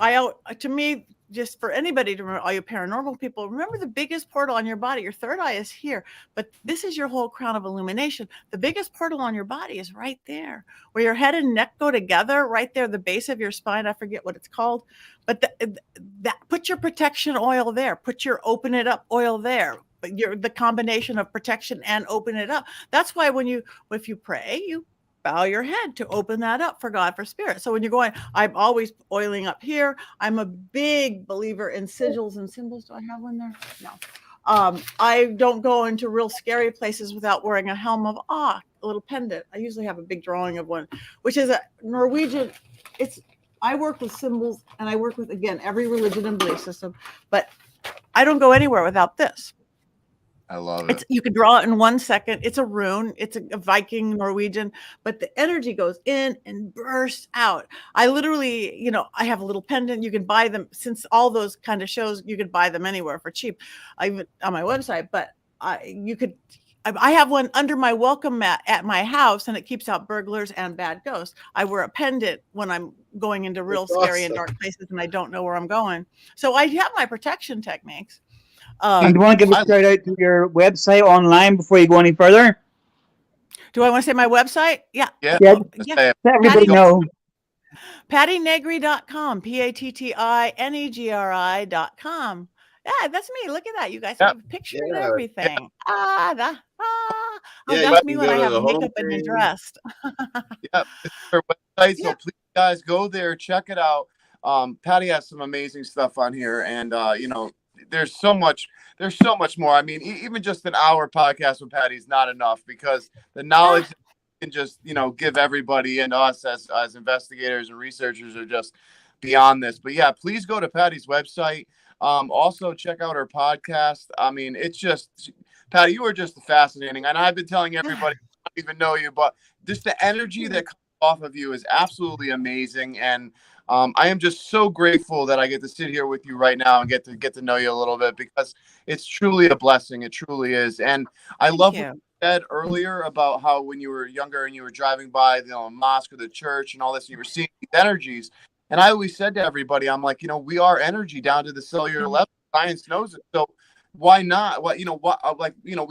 to me, just for anybody to remember, all you paranormal people, remember the biggest portal on your body. Your third eye is here, but this is your whole crown of illumination. The biggest portal on your body is right there, where your head and neck go together, right there, the base of your spine. I forget what it's called, but that put your protection oil there. Put your open it up oil there. But the combination of protection and open it up. That's why if you pray, you bow your head to open that up for God, for spirit. So when you're going, I'm always oiling up here. I'm a big believer in sigils and symbols. Do I have one there? No. I don't go into real scary places without wearing a helm of awe, a little pendant. I usually have a big drawing of one, which is a Norwegian. I work with symbols, and I work with, again, every religion and belief system, but I don't go anywhere without this. I love it. You could draw it in 1 second. It's a rune. It's a Viking Norwegian, but the energy goes in and bursts out. I literally, I have a little pendant. You can buy them, since all those kind of shows, you could buy them anywhere for cheap, even on my website. But I have one under my welcome mat at my house, and it keeps out burglars and bad ghosts. I wear a pendant when I'm going into real scary and dark places, and I don't know where I'm going. So I have my protection techniques. And do you want to give a shout out to your website online before you go any further? Do I want to say my website? Yeah. Let everybody know. PattiNegri.com, PattiNegri.com. Yeah, that's me. Look at that. You guys have a picture and everything. That's me when I have makeup and I'm dressed. It's her website, so please, guys, go there, check it out. Patti has some amazing stuff on here, and there's so much more. I mean, even just an hour podcast with Patti is not enough, because the knowledge can just, give everybody and us as investigators and researchers are just beyond this. But yeah, please go to Patti's website. Also check out her podcast. I mean, it's just, Patti, you are just fascinating. And I've been telling everybody, I don't even know you, but just the energy that comes off of you is absolutely amazing. And I am just so grateful that I get to sit here with you right now and get to know you a little bit, because it's truly a blessing. It truly is. And I love what you said earlier about how when you were younger and you were driving by the mosque or the church and all this, and you were seeing these energies. And I always said to everybody, I'm like, we are energy down to the cellular level. Science knows it. So why not? We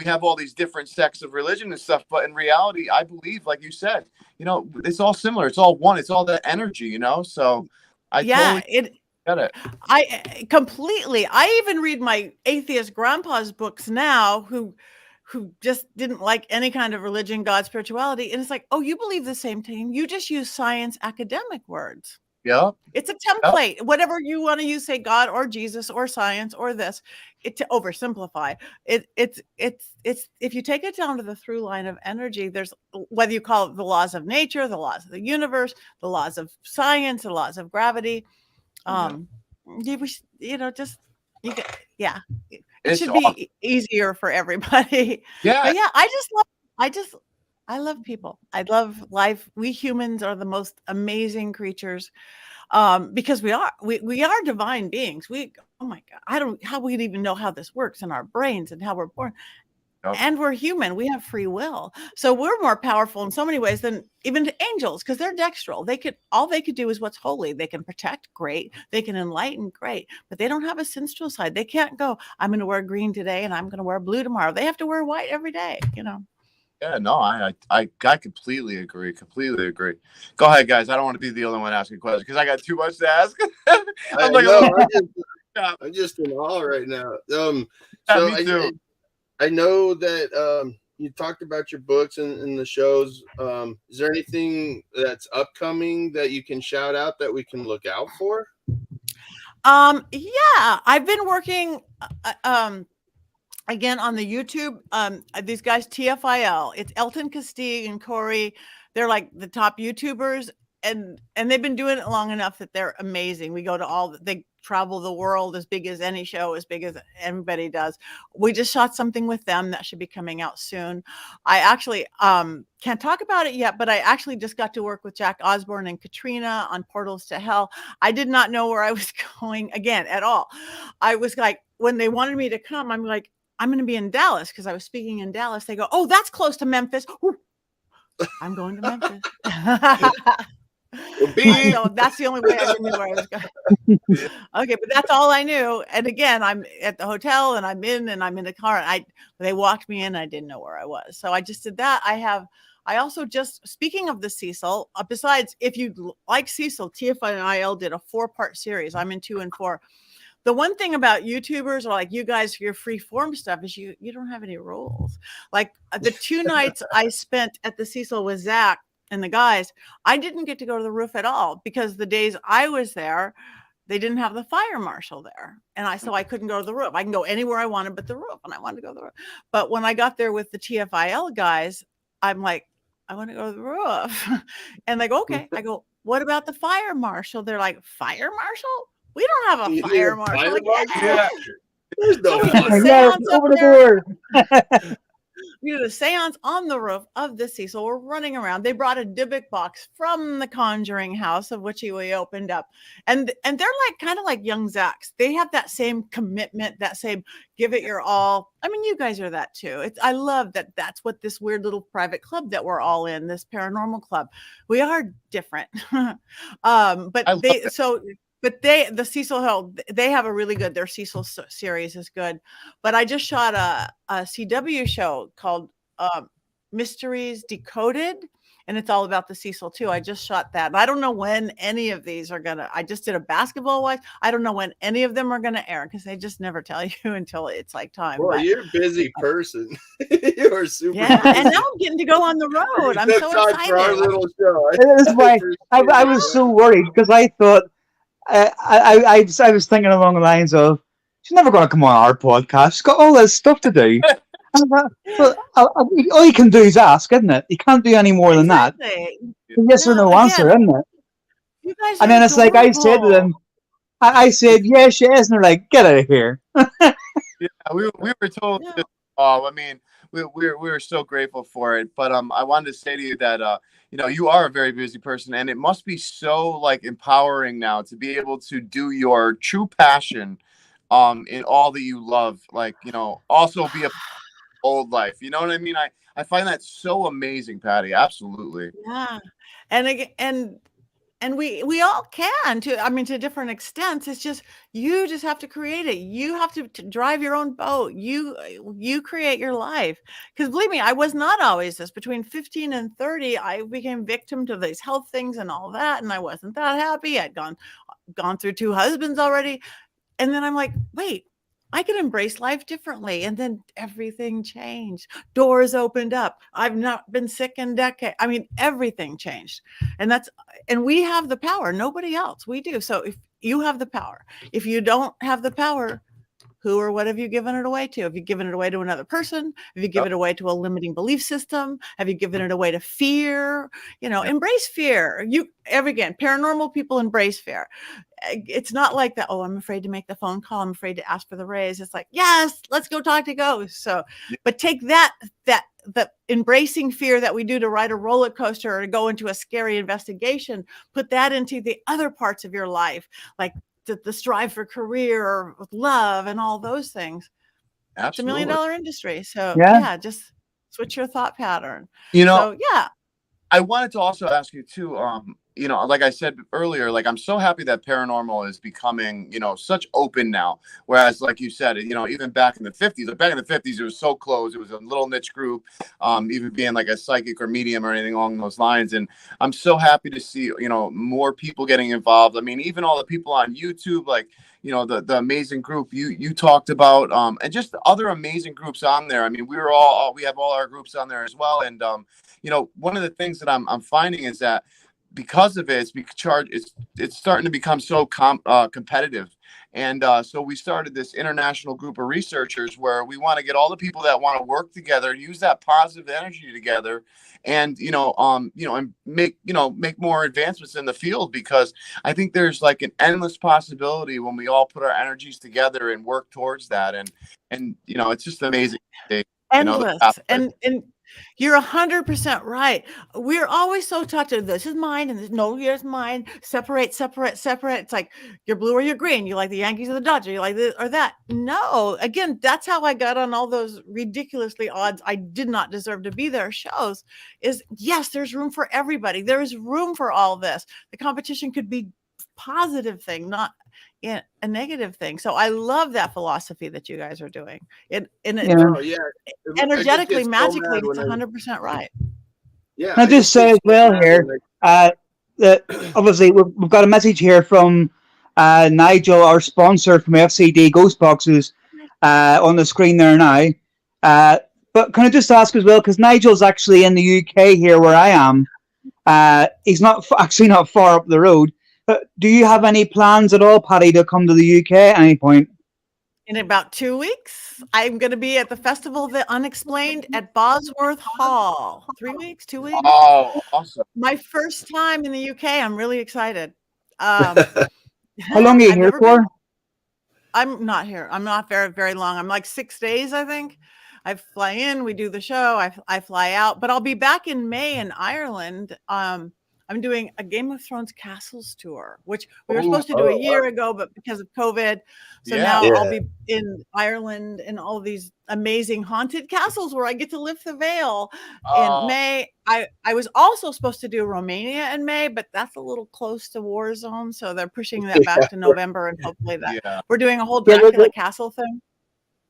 have all these different sects of religion and stuff, but in reality, I believe, like you said, it's all similar. It's all one. It's all that energy, So I totally get it. I completely. I even read my atheist grandpa's books now, who just didn't like any kind of religion, God, spirituality, and it's like, oh, you believe the same thing. You just use science, academic words. Yeah, it's a template. Whatever you want to use, say God or Jesus or science or this, to oversimplify it's if you take it down to the through line of energy, there's, whether you call it the laws of nature, the laws of the universe, the laws of science, the laws of gravity. It should be easier for everybody. But yeah, I love people. I love life. We humans are the most amazing creatures, because we are divine beings. Oh my God, how we even know how this works in our brains and how we're born. And we're human. We have free will. So we're more powerful in so many ways than even angels, because they're dextral. All they could do is what's holy. They can protect, great. They can enlighten, great. But they don't have a sensual side. They can't go, I'm going to wear green today and I'm going to wear blue tomorrow. They have to wear white every day, Yeah, no, I completely agree. Completely agree. Go ahead, guys. I don't want to be the only one asking questions, because I got too much to ask. I'm just in awe right now. Me too. I know that you talked about your books and the shows. Is there anything that's upcoming that you can shout out that we can look out for? Yeah, I've been working again on the YouTube. These guys, TFIL, it's Elton Castillo and Corey. They're like the top YouTubers. and they've been doing it long enough that they're amazing. We go to they travel the world as big as any show, as big as everybody does. We just shot something with them that should be coming out soon. I actually can't talk about it yet, but I actually just got to work with Jack Osborne and Katrina on Portals to Hell. I did not know where I was going again at all. I was like, when they wanted me to come, I'm like, I'm going to be in Dallas because I was speaking in Dallas. They go, oh, that's close to Memphis. Whew. I'm going to Memphis. So that's the only way I knew where I was going. Okay, but that's all I knew. And again, I'm at the hotel and I'm in the car. And they walked me in. I didn't know where I was. So I just did that. I also just, speaking of the Cecil, besides, if you like Cecil, TFNIL did a 4-part series. I'm in 2 and 4. The one thing about YouTubers or like you guys, your free form stuff is you don't have any rules. Like the 2 nights I spent at the Cecil with Zach and the guys, I didn't get to go to the roof at all because the days I was there, they didn't have the fire marshal there. And so I couldn't go to the roof. I can go anywhere I wanted but the roof, and I wanted to go to the roof. But when I got there with the TFIL guys, I'm like, I want to go to the roof. And they go, okay. I go, what about the fire marshal? They're like, fire marshal? We don't have a fire marshal. Like, yeah. There's no over the door. We did a seance on the roof of the Cecil. We're running around. They brought a Dybbuk box from the Conjuring house, of which we opened up. And they're like kind of like young Zacks. They have that same commitment, that same give it your all. I mean, you guys are that too. I love that that's what this weird little private club that we're all in, this paranormal club. We are different. But the Cecil Hill, they have a really good, their Cecil series is good. But I just shot a CW show called Mysteries Decoded, and it's all about the Cecil too. I just shot that. I don't know when any of these are I just did a basketball watch. I don't know when any of them are going to air because they just never tell you until it's like time. Well, you're a busy person. You're super busy. And now I'm getting to go on the road. I'm so excited. For our little show. That's why I was so worried because I thought, I was thinking along the lines of, she's never going to come on our podcast. She's got all this stuff to do. All you can do is ask, isn't it? You can't do any more than that. Yes or no answer, isn't it? And then it's like I said to them, I said, yes, she is. And they're like, get out of here. Yeah, we were told. Yeah. I mean, we were so grateful for it. But I wanted to say to you that you are a very busy person, and it must be so like empowering now to be able to do your true passion in all that you love. Like, also be a old life. You know what I mean? I find that so amazing, Patti. Absolutely. Yeah. And we all can to different extents. It's just, you just have to create it. You have to drive your own boat. You create your life. Because believe me, I was not always this. Between 15 and 30, I became victim to these health things and all that. And I wasn't that happy. I'd gone through 2 husbands already. And then I'm like, wait, I could embrace life differently. And then everything changed. Doors opened up. I've not been sick in decades. I mean, everything changed. And we have the power. Nobody else. We do. So if you have the power, if you don't have the power, who or what have you given it away to? Have you given it away to another person? Have you given it away to a limiting belief system? Have you given it away to fear? Embrace fear. Again, paranormal people embrace fear. It's not like that. Oh, I'm afraid to make the phone call. I'm afraid to ask for the raise. It's like, yes, let's go talk to ghosts. So, but take the embracing fear that we do to ride a roller coaster or to go into a scary investigation, put that into the other parts of your life, like the strive for career or love and all those things. Absolutely. It's $1 million industry. So just switch your thought pattern. I wanted to also ask you too, like I said earlier, like I'm so happy that paranormal is becoming, such open now. Whereas, like you said, even back in the 50s, it was so closed. It was a little niche group, even being like a psychic or medium or anything along those lines. And I'm so happy to see, more people getting involved. I mean, even all the people on YouTube, like, the amazing group you talked about, and just the other amazing groups on there. I mean, we have all our groups on there as well. And, one of the things that I'm finding is that because of it, it's starting to become so competitive. And so we started this international group of researchers where we want to get all the people that want to work together, use that positive energy together, and and make more advancements in the field, because I think there's like an endless possibility when we all put our energies together and work towards that. And it's just amazing. Endless. And you're 100% right. We're always so taught to, this is mine and this, no, here's mine. Separate. It's like you're blue or you're green. You like the Yankees or the Dodgers. You like this or that. No, again, that's how I got on all those ridiculously odds I did not deserve to be there shows. Is yes, there's room for everybody. There is room for all this. The competition could be positive thing, not a negative thing. So I love that philosophy that you guys are doing. Energetically, magically, it's 100% right. Yeah. I just say as well here, that obviously we've got a message here from Nigel, our sponsor from FCD Ghost Boxes, on the screen there now. But can I just ask as well, because Nigel's actually in the UK here where I am. He's not far up the road. Do you have any plans at all, Patti, to come to the UK at any point? In about 2 weeks, I'm going to be at the Festival of the Unexplained at Bosworth Hall. 3 weeks, 2 weeks. Oh, awesome. My first time in the UK. I'm really excited. How long are you here for? I'm not here. I'm not very, very long. I'm like 6 days, I think. I fly in, we do the show, I fly out, but I'll be back in May in Ireland. I'm doing a Game of Thrones Castles tour, which we were supposed to do a year ago, but because of COVID. So now I'll be in Ireland in all of these amazing haunted castles where I get to lift the veil in May. I was also supposed to do Romania in May, but that's a little close to war zone. So they're pushing that back to November, and hopefully we're doing a whole Dracula Castle thing.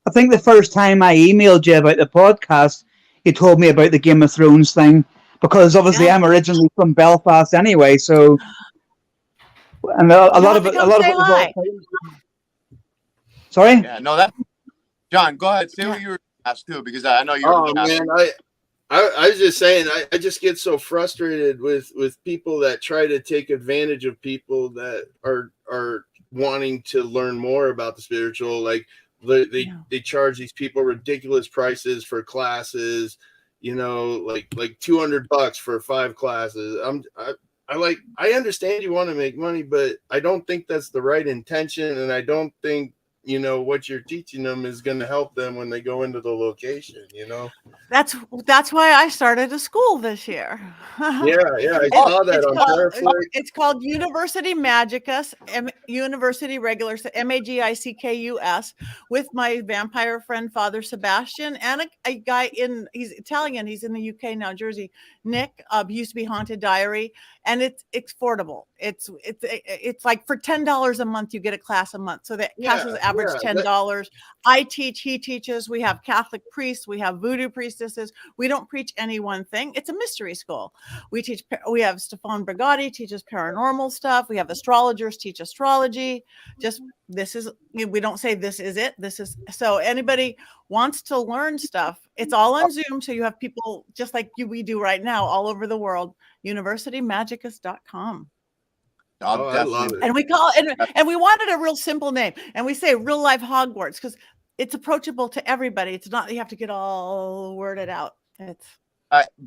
I think the first time I emailed you about the podcast, you told me about the Game of Thrones thing. Because obviously I'm originally from Belfast anyway, so and a lot of it was Sorry? Yeah, no, that John, go ahead. Say what you were asked too, because I know you're. Oh man, I was just saying, I just get so frustrated with people that try to take advantage of people that are wanting to learn more about the spiritual. Like they charge these people ridiculous prices for classes. Like $200 for 5 classes. I understand you want to make money, but I don't think that's the right intention. And I don't think, what you're teaching them is going to help them when they go into the location, That's why I started a school this year. Yeah. I saw that on Paraflix. It's called University Magicus, University Regular, Magicus, with my vampire friend, Father Sebastian, and a guy he's Italian. He's in the UK now, Jersey. Nick, he used to be Haunted Diary, and it's affordable. It's like for $10 a month, you get a class a month. So the classes average $10. I teach, he teaches. We have Catholic priests, we have voodoo priestesses. We don't preach any one thing. It's a mystery school. We have Stefan Brigatti teaches paranormal stuff. We have astrologers teach astrology. We don't say this is it. So anybody wants to learn stuff, it's all on Zoom. So you have people just like we do right now all over the world. UniversityMagicus.com. I love it. And we call it, and we wanted a real simple name. And we say real life Hogwarts because it's approachable to everybody. It's not, you have to get all worded out. It's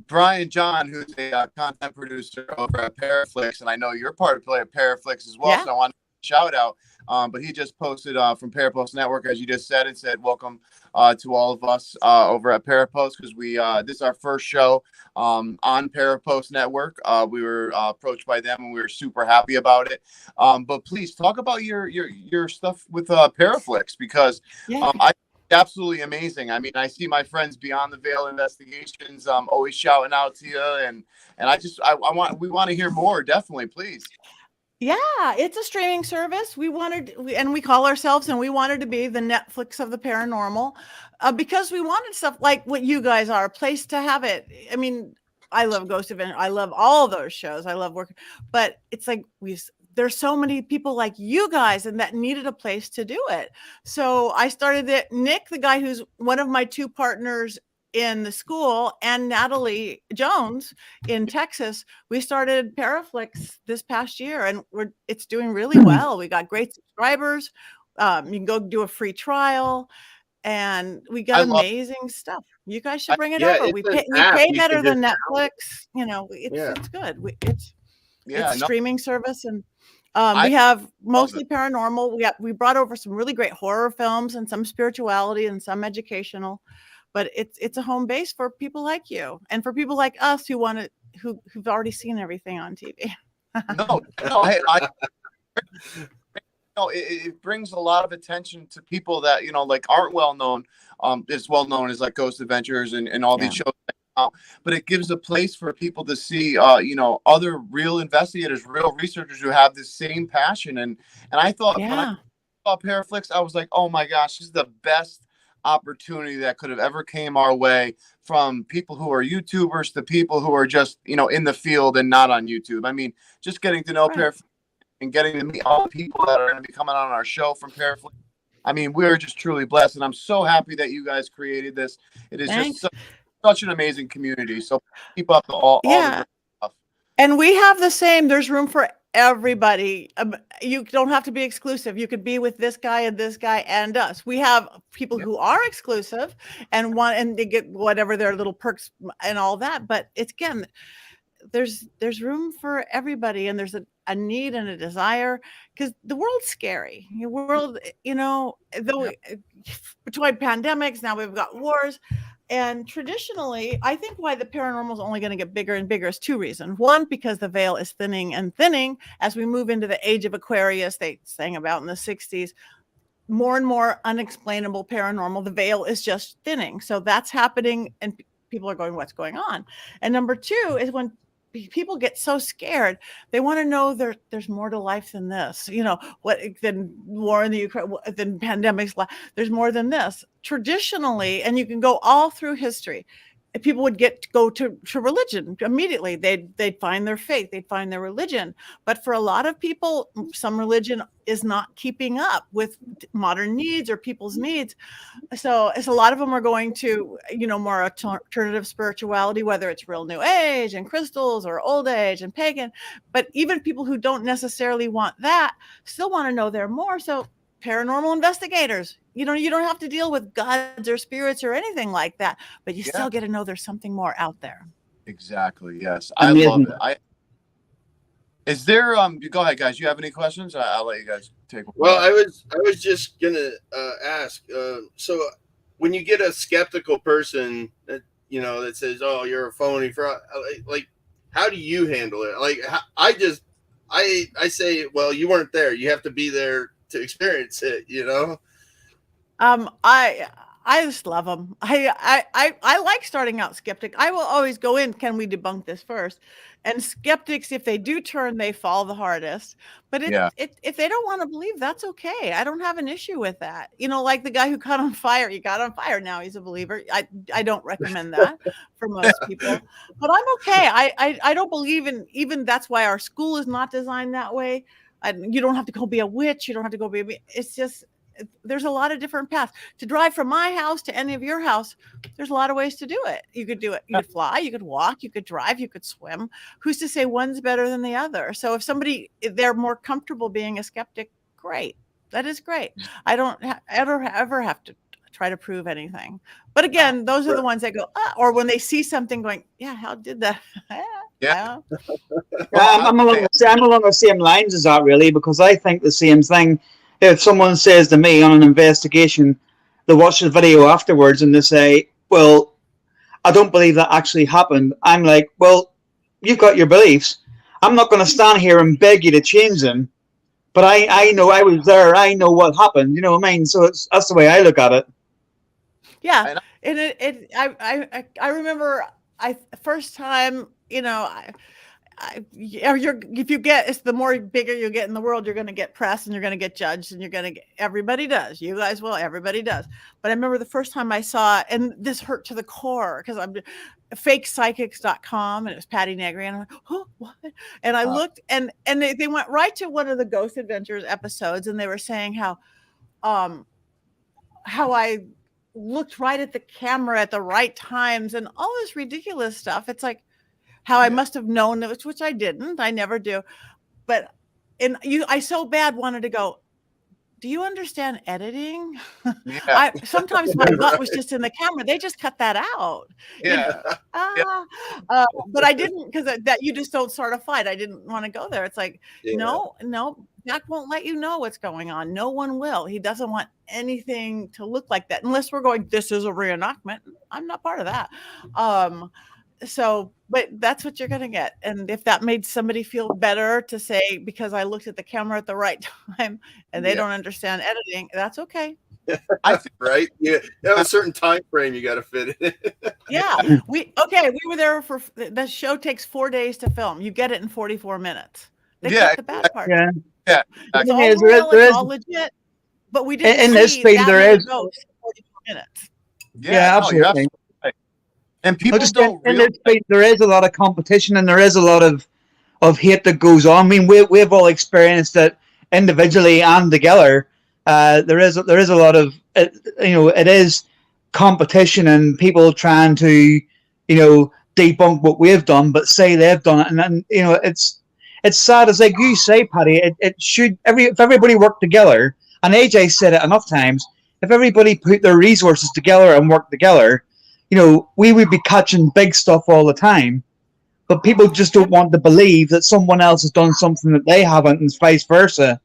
Brian John, who's a content producer over at Paraflix, and I know you're part of Paraflix as well. So I want to shout out. But he just posted from Parapost Network, as you just said, and said, welcome to all of us over at Parapost, because this is our first show on Parapost Network. We were approached by them, and we were super happy about it. But please talk about your stuff with Paraflix, because absolutely amazing. I mean, I see my friends Beyond the Veil Investigations always shouting out to you, and we want to hear more. Definitely, please. Yeah, it's a streaming service. We call ourselves, and we wanted to be the Netflix of the paranormal, because we wanted stuff like what you guys are, a place to have it. I mean, I love Ghost Event. I love all those shows. I love working, but it's like there's so many people like you guys, and that needed a place to do it. So I started it. Nick, the guy who's one of my 2 partners in the school, and Natalie Jones in Texas, we started Paraflix this past year, and it's doing really well. We got great subscribers. You can go do a free trial, and we got I love. amazing stuff. You guys should bring it Yeah, over. it's We an pay app you better can than just Netflix. You know, Yeah. it's good. Yeah, It's no, streaming service, and I we have love mostly it. paranormal. We brought over some really great horror films and some spirituality and some educational, but it's a home base for people like you and for people like us who've already seen everything on TV. No, no, hey, it brings a lot of attention to people that like aren't well known. It's well known as like Ghost Adventures and all these Yeah. shows now, but it gives a place for people to see other real investigators, real researchers who have the same passion. And I thought when I Yeah. saw Paraflix, I was like, oh my gosh, this is the best opportunity that could have ever came our way, from people who are YouTubers to people who are just in the field and not on YouTube. I mean, just getting to know Right. Paraflix and getting to meet all the people that are going to be coming on our show from Paraflix. I mean, we're just truly blessed, and I'm so happy that you guys created this. It is Thanks. just such an amazing community. So keep up all the Yeah. great stuff. And we have the same. There's room for everybody. You don't have to be exclusive. You could be with this guy and us. We have people Yeah. who are exclusive and they get whatever their little perks and all that. But it's, again, there's room for everybody, and there's a need and a desire, because the world's scary. The world, though, between pandemics, now we've got wars. And traditionally, I think why the paranormal is only going to get bigger and bigger is two reasons. One, because the veil is thinning and thinning as we move into the age of Aquarius, they sang about in the 60s. More and more unexplainable paranormal. The veil is just thinning. So that's happening, and people are going, what's going on? And number two is when people get so scared, they want to know there's more to life than this. Than war in the Ukraine, than pandemics. There's more than this. Traditionally, and you can go all through history, people would go to religion immediately. They'd find their faith, they'd find their religion. But for a lot of people, some religion is not keeping up with modern needs or people's needs. So a lot of them are going to, more alternative spirituality, whether it's real new age and crystals or old age and pagan. But even people who don't necessarily want that still want to know there more. So paranormal investigators, you don't have to deal with gods or spirits or anything like that, but you still get to know there's something more out there. Exactly. Yes. Amazing. I love it. Is there go ahead, guys. You have any questions? I'll let you guys take one. Well, I was just gonna ask. So when you get a skeptical person that that says, "Oh, you're a phony," like, how do you handle it? Like, I say, well, you weren't there. You have to be there to experience it. I just love them. I like starting out skeptic. I will always go in, can we debunk this first? And skeptics, if they do turn, they fall the hardest. But if they don't want to believe, that's okay. I don't have an issue with that. Like the guy who caught on fire. He got on fire. Now he's a believer. I don't recommend that for most people. But I'm okay. I don't believe in, even that's why our school is not designed that way. You don't have to go be a witch. You don't have to go it's just, there's a lot of different paths to drive from my house to any of your house. There's a lot of ways to do it. You could do it. You could fly, you could walk, you could drive, you could swim. Who's to say one's better than the other? So if they're more comfortable being a skeptic, great. That is great. I don't ever have to try to prove anything. But again, those are the ones that go, or when they see something going, yeah, how did that? Yeah. I'm along the same lines as that, really, because I think the same thing. If someone says to me on an investigation, they watch the video afterwards and they say, well, I don't believe that actually happened. I'm like, well, you've got your beliefs. I'm not going to stand here and beg you to change them. But I know I was there. I know what happened. You know what I mean? So that's the way I look at it. Yeah. And I remember first time, it's the more bigger you get in the world, you're going to get press and you're going to get judged, and everybody does. You guys will, everybody does. But I remember the first time I saw it, and this hurt to the core, because I'm fakepsychics.com, and it was Patti Negri, and I'm like, oh, what? And I looked, and they went right to one of the Ghost Adventures episodes, and they were saying how I looked right at the camera at the right times and all this ridiculous stuff. It's like, how I must have known it, which I didn't. I never do. But I so bad wanted to go, do you understand editing? Yeah. Sometimes my butt was just in the camera. They just cut that out. Yeah. But I didn't, because that you just don't start a fight. I didn't want to go there. It's like, no, Jack won't let you know what's going on. No one will. He doesn't want anything to look like that unless we're going, this is a reenactment. I'm not part of that. But that's what you're going to get. And if that made somebody feel better to say, because I looked at the camera at the right time and they don't understand editing, that's okay. I think, right? Yeah, you have a certain time frame you got to fit it. Yeah, we were there for the show. Takes 4 days to film. You get it in 44 minutes. They cut the bad part. Yeah. It's all real. It's all legit. But we didn't in this see space that there many is ghosts in 44 minutes. Yeah, absolutely. Right. And people don't in this space there is a lot of competition and there is a lot of hate that goes on. I mean, we've all experienced it individually and together. There is a lot of it is competition and people trying to debunk what we've done, but say they've done it, and it's sad. It's like you say, Patti. It should if everybody worked together, and AJ said it enough times. If everybody put their resources together and worked together, we would be catching big stuff all the time. But people just don't want to believe that someone else has done something that they haven't, and vice versa.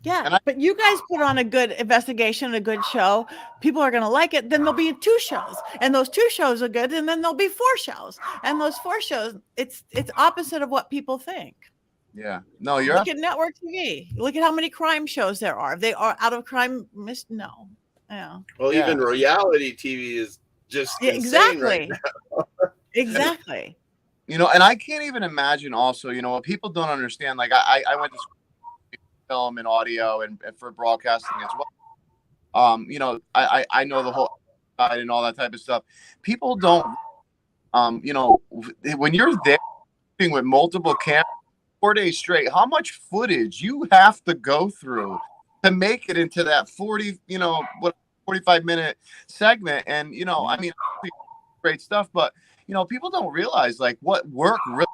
Yeah, but you guys put on a good investigation, a good show. People are going to like it. Then there'll be 2 shows, and those 2 shows are good. And then there'll be 4 shows, and those 4 shows, it's opposite of what people think. Yeah, no, you're look at network TV. Look at how many crime shows there are. They are out of crime. No, yeah. Well, even reality TV is just insane right now. Exactly. And I can't even imagine. Also, what people don't understand. Like I went to school film and audio and for broadcasting as well. I know the whole side and all that type of stuff. People don't, when you're there with multiple cameras 4 days straight, how much footage you have to go through to make it into that 45-minute segment. And, I mean, great stuff, but, people don't realize like what work really.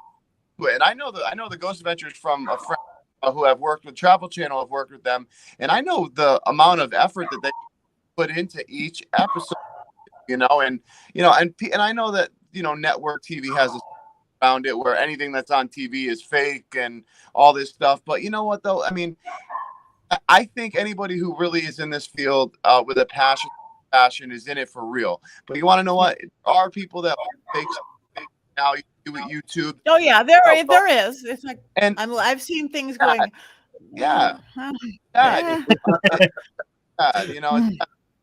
And I know the Ghost Adventures from a friend who have worked with Travel Channel, have worked with them, and I know the amount of effort that they put into each episode, and I know that network TV has a around it where anything that's on TV is fake and all this stuff. But you know what though? I mean, I think anybody who really is in this field with a passion is in it for real. But you want to know what? There are people that fake now. You do with YouTube. Oh yeah, there is. It's like, and I've seen things going. Yeah. You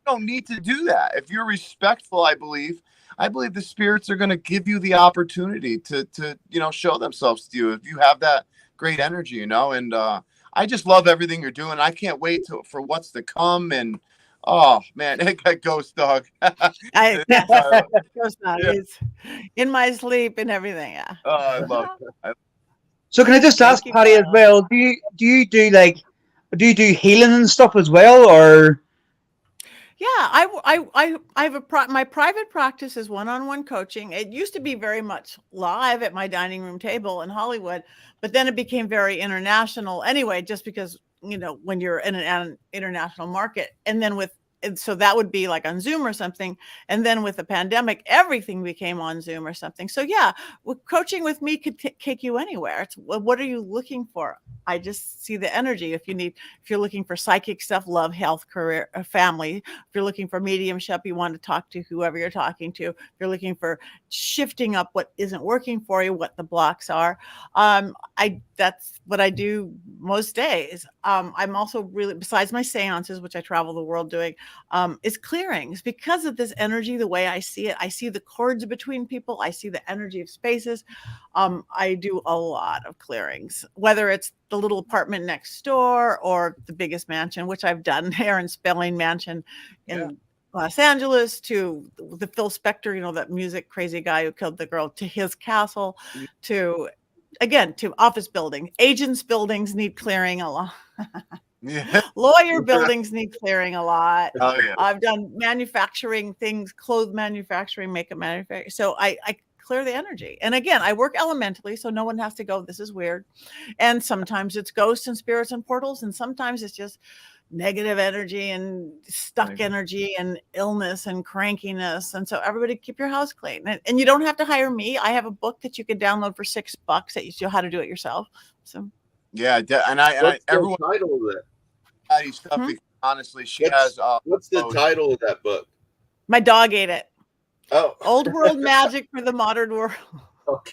don't need to do that. If you're respectful, I believe the spirits are going to give you the opportunity to show themselves to you if you have that great energy, and I just love everything you're doing. I can't wait for what's to come. And oh man, that ghost dog. Ghost dog is in my sleep and everything. Yeah. Oh, I love it. So can I just ask Patti as well? Do you do healing and stuff as well, or? Yeah, I have my private practice is one-on-one coaching. It used to be very much live at my dining room table in Hollywood, but then it became very international anyway, just because, when you're in an international market, and then so that would be like on Zoom or something. And then with the pandemic, everything became on Zoom or something. So yeah, coaching with me could take you anywhere. It's what are you looking for? I just see the energy. If you're looking for psychic stuff, love, health, career, family. If you're looking for mediumship, you want to talk to whoever you're talking to. If you're looking for shifting up what isn't working for you, what the blocks are. That's what I do most days. I'm also really, besides my seances, which I travel the world doing, is clearings. Because of this energy, the way I see it, I see the cords between people. I see the energy of spaces. I do a lot of clearings, whether it's the little apartment next door or the biggest mansion, which I've done there in Spelling Mansion in Los Angeles, to the Phil Spector, that music crazy guy who killed the girl, to his castle, to office building. Agents buildings need clearing a lot. Lawyer buildings need clearing a lot. I've done manufacturing things, clothes manufacturing, makeup manufacturing. So I clear the energy. And again, I work elementally, so no one has to go, this is weird. And sometimes it's ghosts and spirits and portals, and sometimes it's just negative energy and stuck energy and illness and crankiness. And so everybody keep your house clean. And you don't have to hire me. I have a book that you can download for $6 that you show how to do it yourself. So yeah, and everyone title of it? Patty stuff because honestly, she has. What's the title of that book? My dog ate it. Oh, Old World Magic for the Modern World. Okay.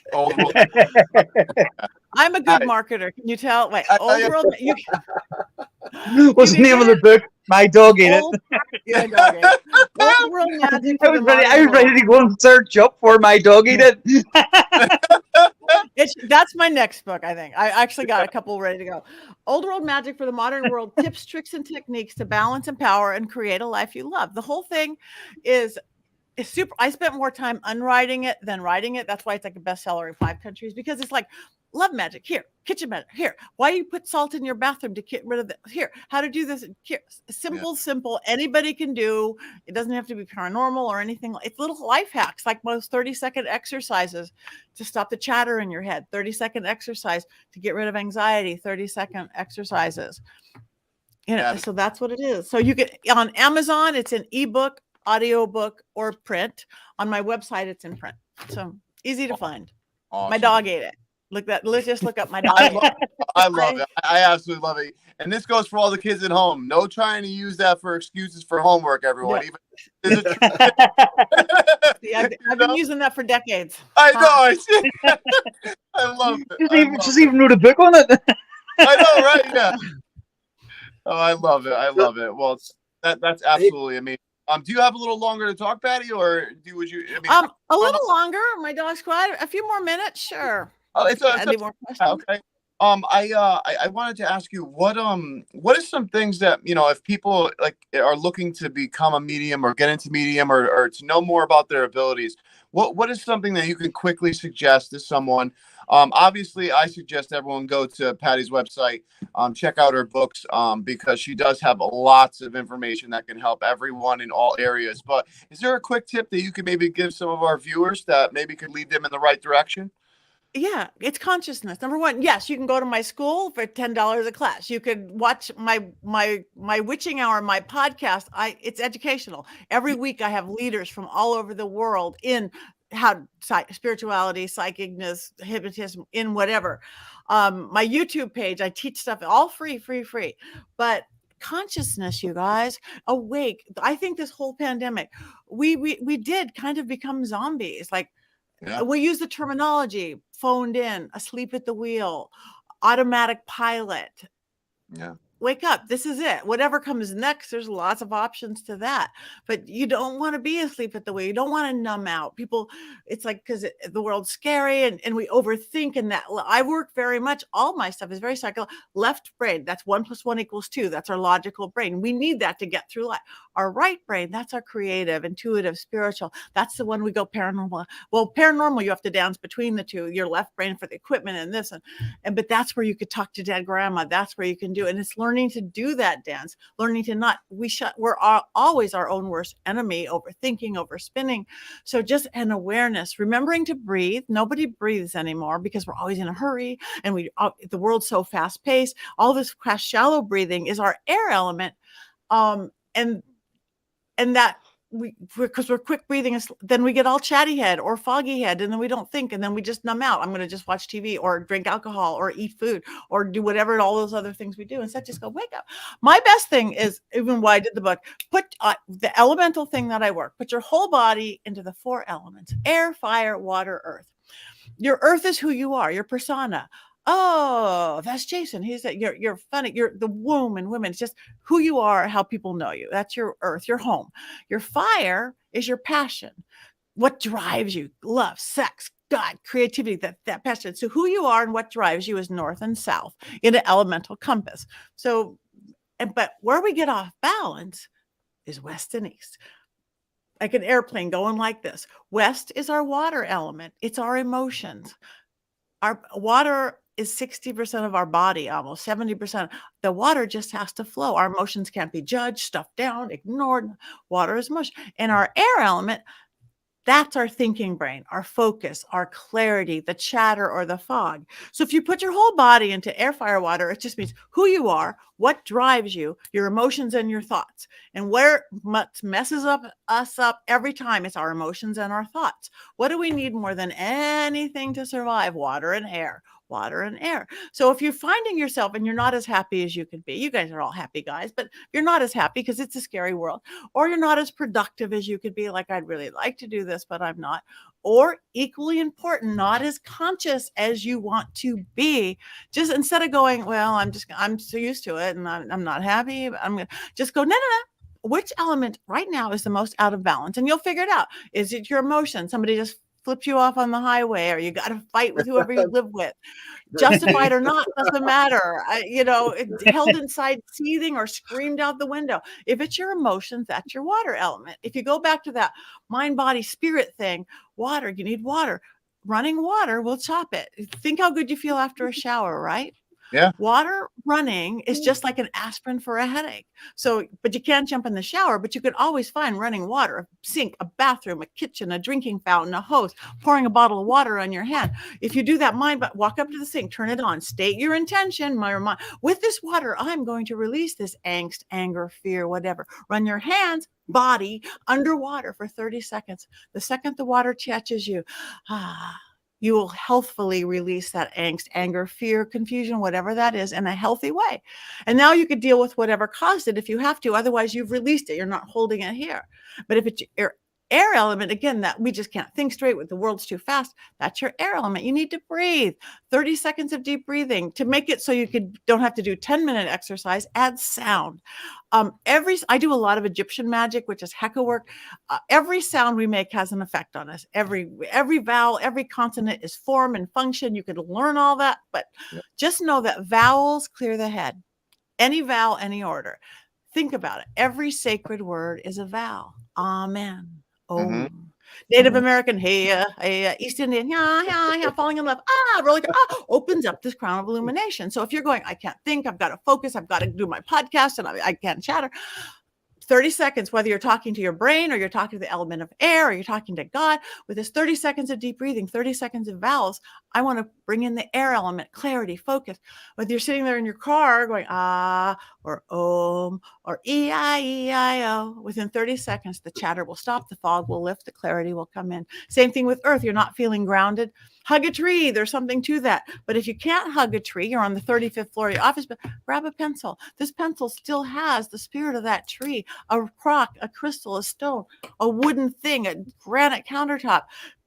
I'm a good marketer. Can you tell? Wait, Old World. What's the name of the book? My dog ate it. Yeah, dog ate it. Old World Magic. I was ready to go and search up for My Dog Ate It. That's my next book, I think. I actually got a couple ready to go. Old World Magic for the Modern World: Tips, Tricks, and Techniques to Balance, Empower, and Create a Life You Love. The whole thing is super. I spent more time unwriting it than writing it. That's why it's like a bestseller in 5 countries, because it's like love magic here, kitchen magic here. Why you put salt in your bathroom to get rid of the here? How to do this here? Simple. Anybody can do. It doesn't have to be paranormal or anything. It's little life hacks, like most 30-second exercises to stop the chatter in your head. 30-second exercise to get rid of anxiety. 30-second exercises. So that's what it is. So you get on Amazon. It's an ebook, audiobook, or print. On my website, it's in print. So easy to find. Awesome. My dog ate it. Let's just look up my dog. I love it. I absolutely love it. And this goes for all the kids at home. No trying to use that for excuses for homework, everyone. Yeah. I've been using that for decades. I know. I love it. Just even wrote a book on it. I know, right? Yeah. Oh, I love it. Well, that's absolutely amazing. Do you have a little longer to talk, Patty, or would you? A little longer. My dog's quiet. A few more minutes, sure. Oh, any more questions? Okay. I wanted to ask you what is some things that, if people like are looking to become a medium or get into medium or to know more about their abilities, what is something that you can quickly suggest to someone? Obviously, I suggest everyone go to Patty's website, check out her books, because she does have lots of information that can help everyone in all areas. But is there a quick tip that you could maybe give some of our viewers that maybe could lead them in the right direction? Yeah, it's consciousness. Number one, yes, you can go to my school for $10 a class. You could watch my witching hour, my podcast. It's educational. Every week I have leaders from all over the world in spirituality, psychicness, hypnotism, in whatever. My YouTube page, I teach stuff all free. But consciousness, you guys, awake. I think this whole pandemic, we did kind of become zombies. Like, we use the terminology phoned in, asleep at the wheel, automatic pilot. Yeah. Wake up. This is it. Whatever comes next, there's lots of options to that. But you don't want to be asleep at the wheel. You don't want to numb out. People, it's like, because the world's scary and we overthink. And that I work very much, all my stuff is very psychological. Left brain, that's 1 + 1 = 2. That's our logical brain. We need that to get through life. Our right brain, that's our creative, intuitive, spiritual. That's the one we go paranormal. Well, paranormal, you have to dance between the two. Your left brain for the equipment and this. But that's where you could talk to dead grandma. That's where you can do it. And it's learning to do that dance, learning to not, we're always our own worst enemy, overthinking, overspinning. So just an awareness, remembering to breathe. Nobody breathes anymore because we're always in a hurry and the world's so fast paced. All this fast, shallow breathing is our air element. And that because we're quick breathing, then we get all chatty head or foggy head, and then we don't think, and then we just numb out. I'm going to just watch TV or drink alcohol or eat food or do whatever, and all those other things we do. Instead, just go, wake up. My best thing is, even why I did the book, put the elemental thing that I work, put your whole body into the 4 elements: air, fire, water, earth. Your earth is who you are, your persona. Oh, that's Jason. He's that you're funny. You're the womb and women. It's just who you are, how people know you. That's your earth, your home. Your fire is your passion. What drives you? Love, sex, God, creativity, that passion. So who you are and what drives you is north and south in an elemental compass. So, but where we get off balance is west and east. Like an airplane going like this. West is our water element. It's our emotions. Our water is 60% of our body, almost 70%. The water just has to flow. Our emotions can't be judged, stuffed down, ignored. Water is motion. And our air element, That's our thinking brain, our focus, our clarity, the chatter or the fog. So if you put your whole body into air, fire, water, it just means who you are, what drives you, your emotions and your thoughts. And where messes us up every time, it's our emotions and our thoughts. What do we need more than anything to survive? Water and air. Water and air. So if you're finding yourself and you're not as happy as you could be, you guys are all happy guys, but you're not as happy because it's a scary world, or you're not as productive as you could be, like I'd really like to do this, but I'm not, or equally important, not as conscious as you want to be. Just instead of going, well, I'm so used to it and I'm not happy, but I'm going to just go, no. Which element right now is the most out of balance? And you'll figure it out. Is it your emotion? Somebody just flipped you off on the highway, or you got to fight with whoever you live with. Justified or not, doesn't matter. Held inside, seething, or screamed out the window. If it's your emotions, that's your water element. If you go back to that mind, body, spirit thing, water, you need water. Running water will chop it. Think how good you feel after a shower, right? Yeah. Water running is just like an aspirin for a headache. So, but you can't jump in the shower, but you could always find running water, a sink, a bathroom, a kitchen, a drinking fountain, a hose, pouring a bottle of water on your hand. If you do that, but walk up to the sink, turn it on, state your intention. With this water, I'm going to release this angst, anger, fear, whatever. Run your hands, body underwater for 30 seconds. The second the water touches you, you will healthfully release that angst, anger, fear, confusion, whatever that is, in a healthy way. And now you could deal with whatever caused it if you have to. Otherwise, you've released it. You're not holding it here. But if it's your air element, again, that we just can't think straight with, the world's too fast, that's your air element. You need to breathe. 30 seconds of deep breathing to make it so you don't have to do 10-minute exercise. Add sound. I do a lot of Egyptian magic, which is heka work. Every sound we make has an effect on us. Every vowel, every consonant is form and function. You could learn all that, but just know that vowels clear the head. Any vowel, any order. Think about it. Every sacred word is a vowel. Amen. Oh. Native American, hey, East Indian, falling in love, opens up this crown of illumination. So if you're going, I can't think, I've got to focus, I've got to do my podcast, and I can't chatter. 30 seconds, whether you're talking to your brain or you're talking to the element of air or you're talking to God, with this 30 seconds of deep breathing, 30 seconds of vowels, I want to bring in the air element, clarity, focus. Whether you're sitting there in your car going, or om, or E-I-E-I-O, within 30 seconds, the chatter will stop, the fog will lift, the clarity will come in. Same thing with earth. You're not feeling grounded. Hug a tree. There's something to that. But if you can't hug a tree, you're on the 35th floor of your office, but grab a pencil. This pencil still has the spirit of that tree, a rock, a crystal, a stone, a wooden thing, a granite countertop.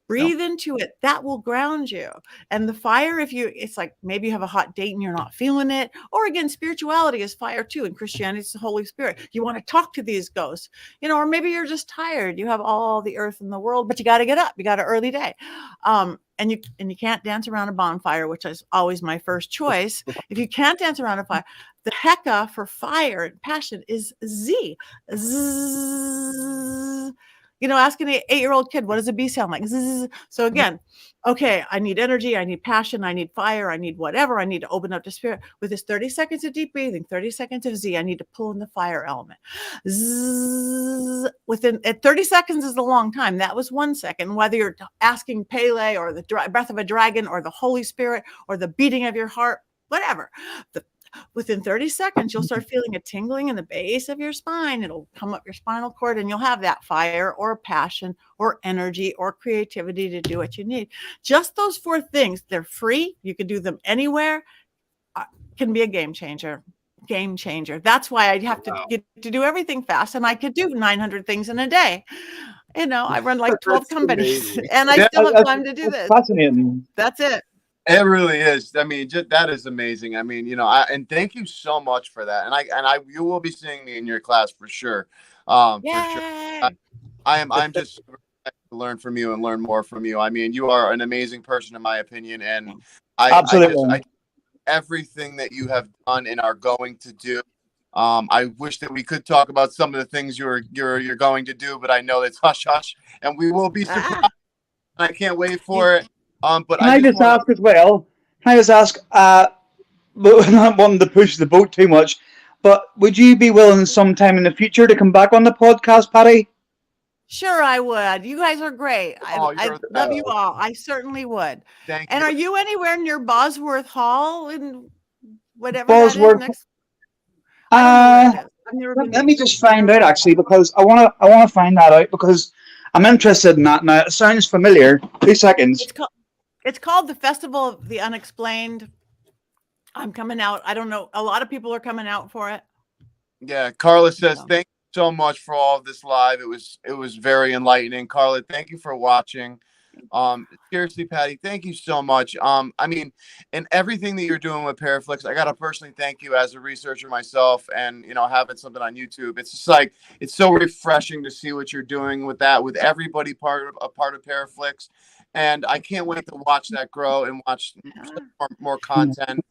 Breathe into it. That will ground you. And the fire, it's like maybe you have a hot date and you're not feeling it. Or again, spirituality is fire too. In Christianity, it's the Holy Spirit. You want to talk to these ghosts, or maybe you're just tired. You have all the earth in the world, but you got to get up. You got an early day. And you can't dance around a bonfire, which is always my first choice. If you can't dance around a fire, the heka for fire and passion is Z. Zzz. Ask an 8-year-old kid, what does a bee sound like? Zzz. So again, okay, I need energy, I need passion, I need fire, I need whatever. I need to open up to spirit. With this 30 seconds of deep breathing, 30 seconds of Z, I need to pull in the fire element. Zzz. At 30 seconds is a long time. That was 1 second. Whether you're asking Pele or the breath of a dragon or the Holy Spirit or the beating of your heart, whatever. Within 30 seconds, you'll start feeling a tingling in the base of your spine. It'll come up your spinal cord and you'll have that fire or passion or energy or creativity to do what you need. Just those 4 things. They're free. You can do them anywhere. Can be a game changer. That's why I have to get to do everything fast. And I could do 900 things in a day. I run like 12 companies and I still have time to do this. Fascinating. That's it. It really is. I mean, that is amazing. I mean, and thank you so much for that. And you will be seeing me in your class for sure. For sure. I'm just super excited to learn from you and learn more from you. I mean, you are an amazing person in my opinion, and I everything that you have done and are going to do. I wish that we could talk about some of the things you're going to do, but I know it's hush hush, and we will be surprised. I can't wait for it. But Can I just ask as well? Not wanting to push the boat too much, but would you be willing sometime in the future to come back on the podcast, Patti? Sure, I would. You guys are great. I love you all. I certainly would. Thank and you. Are you anywhere near Bosworth Hall in whatever Bosworth. that is next? I don't know where it is. I've never been. Let me just find out actually, because I wanna find that out because I'm interested in that now. It sounds familiar. 2 seconds. It's called the Festival of the Unexplained. I'm coming out. I don't know. A lot of people are coming out for it. Yeah, Carla says thank you so much for all of this live. It was very enlightening. Carla, thank you for watching. Seriously, Patti, thank you so much. I mean, and everything that you're doing with Paraflix, I gotta personally thank you as a researcher myself, and having something on YouTube. It's just like it's so refreshing to see what you're doing with that, with everybody part of Paraflix, and I can't wait to watch that grow and watch more content.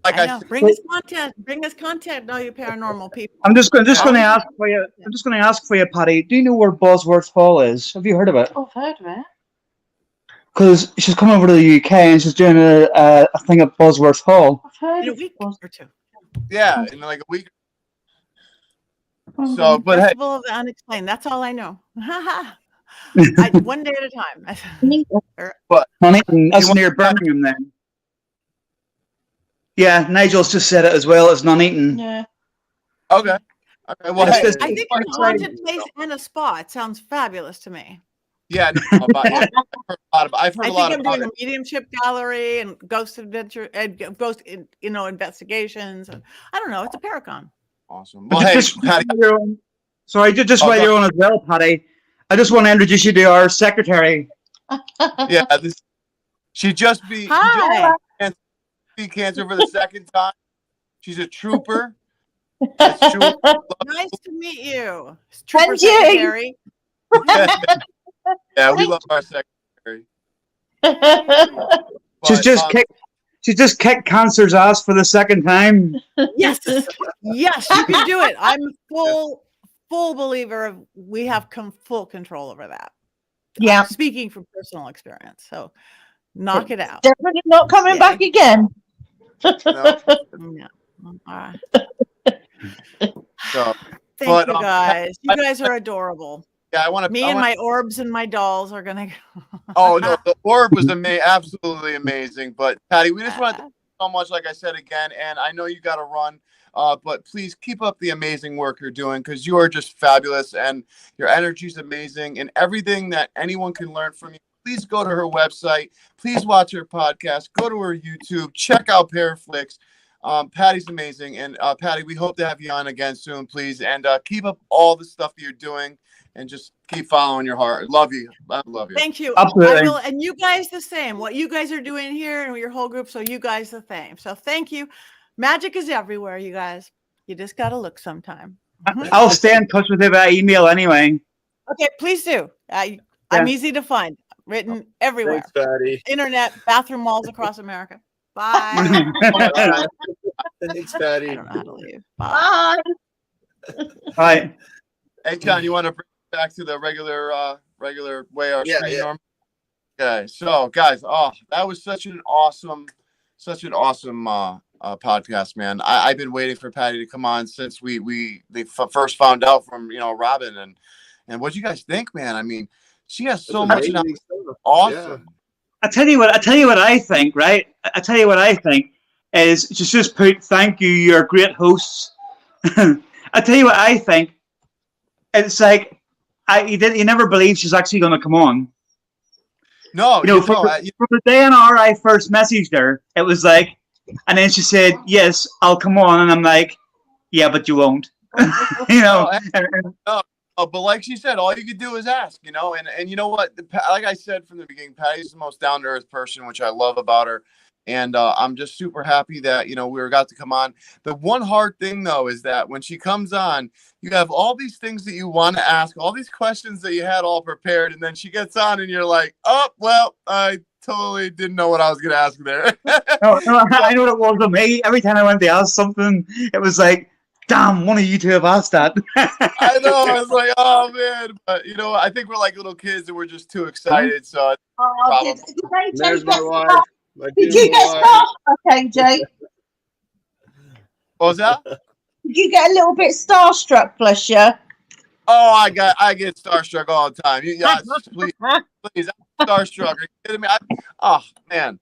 Like I said, bring us content. Bring us content, all you paranormal people. I'm just going to ask for you. I'm just going to ask for you, Patti. Do you know where Bosworth Hall is? Have you heard of it? I've heard of it. Because she's coming over to the UK and she's doing a thing at Bosworth Hall. I've heard in a week or two. Yeah, in like a week. So, but Festival of the Unexplained. That's all I know. One day at a time. But that's near Birmingham then. Yeah, Nigel's just said it as well. It's Nuneaton. Yeah. Okay. Well, I think it's a haunted place and a spa. It sounds fabulous to me. Yeah, I've heard a lot I'm about doing it. a mediumship gallery and ghost adventure and ghost, investigations. And I don't know. It's a Paracon. Awesome. Well, hey, Patti. Sorry, just while you're on as well, Patti, I just want to introduce you to our secretary. Yeah, she just beat cancer for the second time. She's a trooper. Nice to meet you, Trooper Secretary. Yeah, we love our secretary. She's just kicked cancer's ass for the second time. Yes, yes, you can do it. I'm full believer of we have full control over that. Yeah, I'm speaking from personal experience. So knock it out. Definitely not coming back again. No. Yeah. All right. So, Thank you guys. You guys are adorable. Yeah, I want to. My orbs and my dolls are gonna. Oh no, the orb was absolutely amazing. But Patti, we just want to thank you so much. Like I said again, and I know you got to run, but please keep up the amazing work you're doing because you are just fabulous, and your energy is amazing, and everything that anyone can learn from you. Please go to her website. Please watch her podcast. Go to her YouTube. Check out Paraflix. Patti's amazing, and Patti, we hope to have you on again soon, please, and keep up all the stuff that you're doing. And just keep following your heart. Love you. I love you. Thank you. Absolutely. I will, and you guys the same. What you guys are doing here and your whole group, so you guys the same. So thank you. Magic is everywhere, you guys. You just got to look sometime. I'll stay in touch with you by email anyway. Okay, please do. I'm easy to find. Written everywhere. Thanks, Patti. Internet, bathroom walls across America. Bye. Thanks, Patti. I don't know how to leave. Bye. Bye. Hey, John, you want to bring it back to the regular way our screen normal? Okay, so guys, that was such an awesome podcast, man. I've been waiting for Patti to come on since they first found out from Robin and what you guys think, man. I mean, she has so much awesome. Yeah. I tell you what I think, right? I tell you what I think is just put thank you, you're great hosts. I tell you what I think. It's like you never believe she's actually going to come on. No, from the day on I first messaged her, it was like, and then she said, "Yes, I'll come on," and I'm like, "Yeah, but you won't." No, but like she said, all you could do is ask, and you know what? Like I said from the beginning, Patti's the most down to earth person, which I love about her. And I'm just super happy that, we got to come on. The one hard thing, though, is that when she comes on, you have all these things that you want to ask, all these questions that you had all prepared. And then she gets on and you're like, oh, well, I totally didn't know what I was going to ask there. No, I know what it was with me. Every time I went to ask something, it was like, damn, one of you two have asked that. I know. I was like, oh, man. But, I think we're like little kids and we're just too excited. So there's my wife. Did you get starstruck, AJ? What was that? Did you get a little bit starstruck, bless you? Oh, I get starstruck all the time. Please, I'm starstruck. Are you kidding me? Oh man.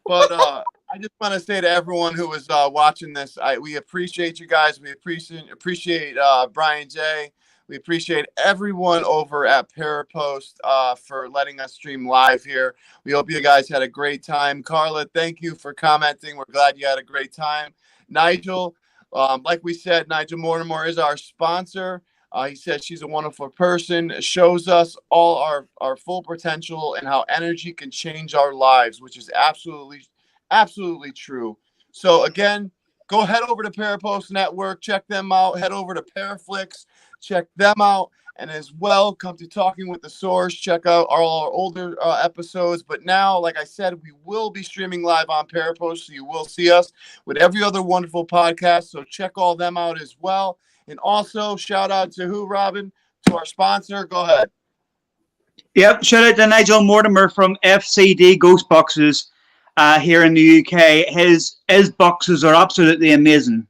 But I just want to say to everyone who was watching this, we appreciate you guys. We appreciate Brian J. We appreciate everyone over at Parapost for letting us stream live here. We hope you guys had a great time. Carla, thank you for commenting. We're glad you had a great time. Nigel, like we said, Nigel Mortimer is our sponsor. He says she's a wonderful person, shows us all our full potential and how energy can change our lives, which is absolutely true. So again, go head over to Parapost Network, check them out. Head over to Paraflix, check them out. And as well, come to Talking with the Source. Check out all our older episodes. But now, like I said, we will be streaming live on Parapost, so you will see us with every other wonderful podcast. So check all them out as well. And also, shout out to who, Robin? To our sponsor. Go ahead. Yep, shout out to Nigel Mortimer from FCD Ghost Boxes here in the UK. His boxes are absolutely amazing,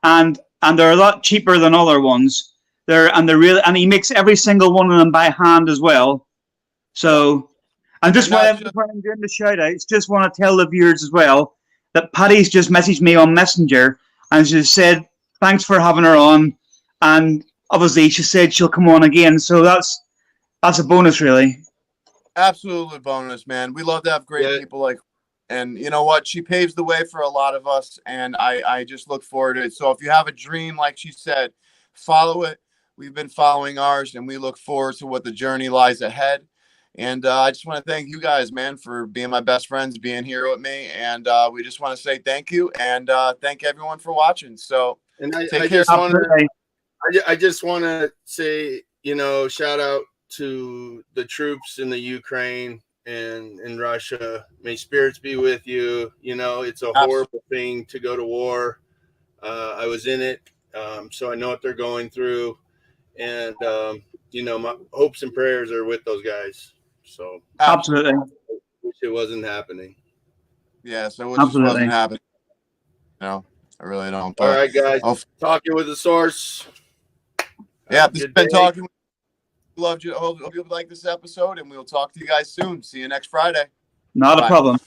and they're a lot cheaper than other ones. They're really, and he makes every single one of them by hand as well. So, and just while I'm doing the shout outs, just want to tell the viewers as well that Patty's just messaged me on Messenger and she said thanks for having her on, and obviously she said she'll come on again. So that's a bonus, really. Absolutely bonus, man. We love to have great people like, and you know what? She paves the way for a lot of us, and I just look forward to it. So if you have a dream, like she said, follow it. We've been following ours, and we look forward to what the journey lies ahead. And I just want to thank you guys, man, for being my best friends, being here with me. And we just want to say thank you, and thank everyone for watching. So take care. I just want to say, shout out to the troops in the Ukraine and in Russia. May spirits be with you. It's a horrible thing to go to war. I was in it, so I know what they're going through. And, my hopes and prayers are with those guys. So absolutely. Wish it wasn't happening. Yeah, so it just wasn't happening. No, I really don't. But all right, guys. Talking with the Source. Yeah, this has been Talking. Loved you. Hope you like this episode, and we'll talk to you guys soon. See you next Friday. Not a problem.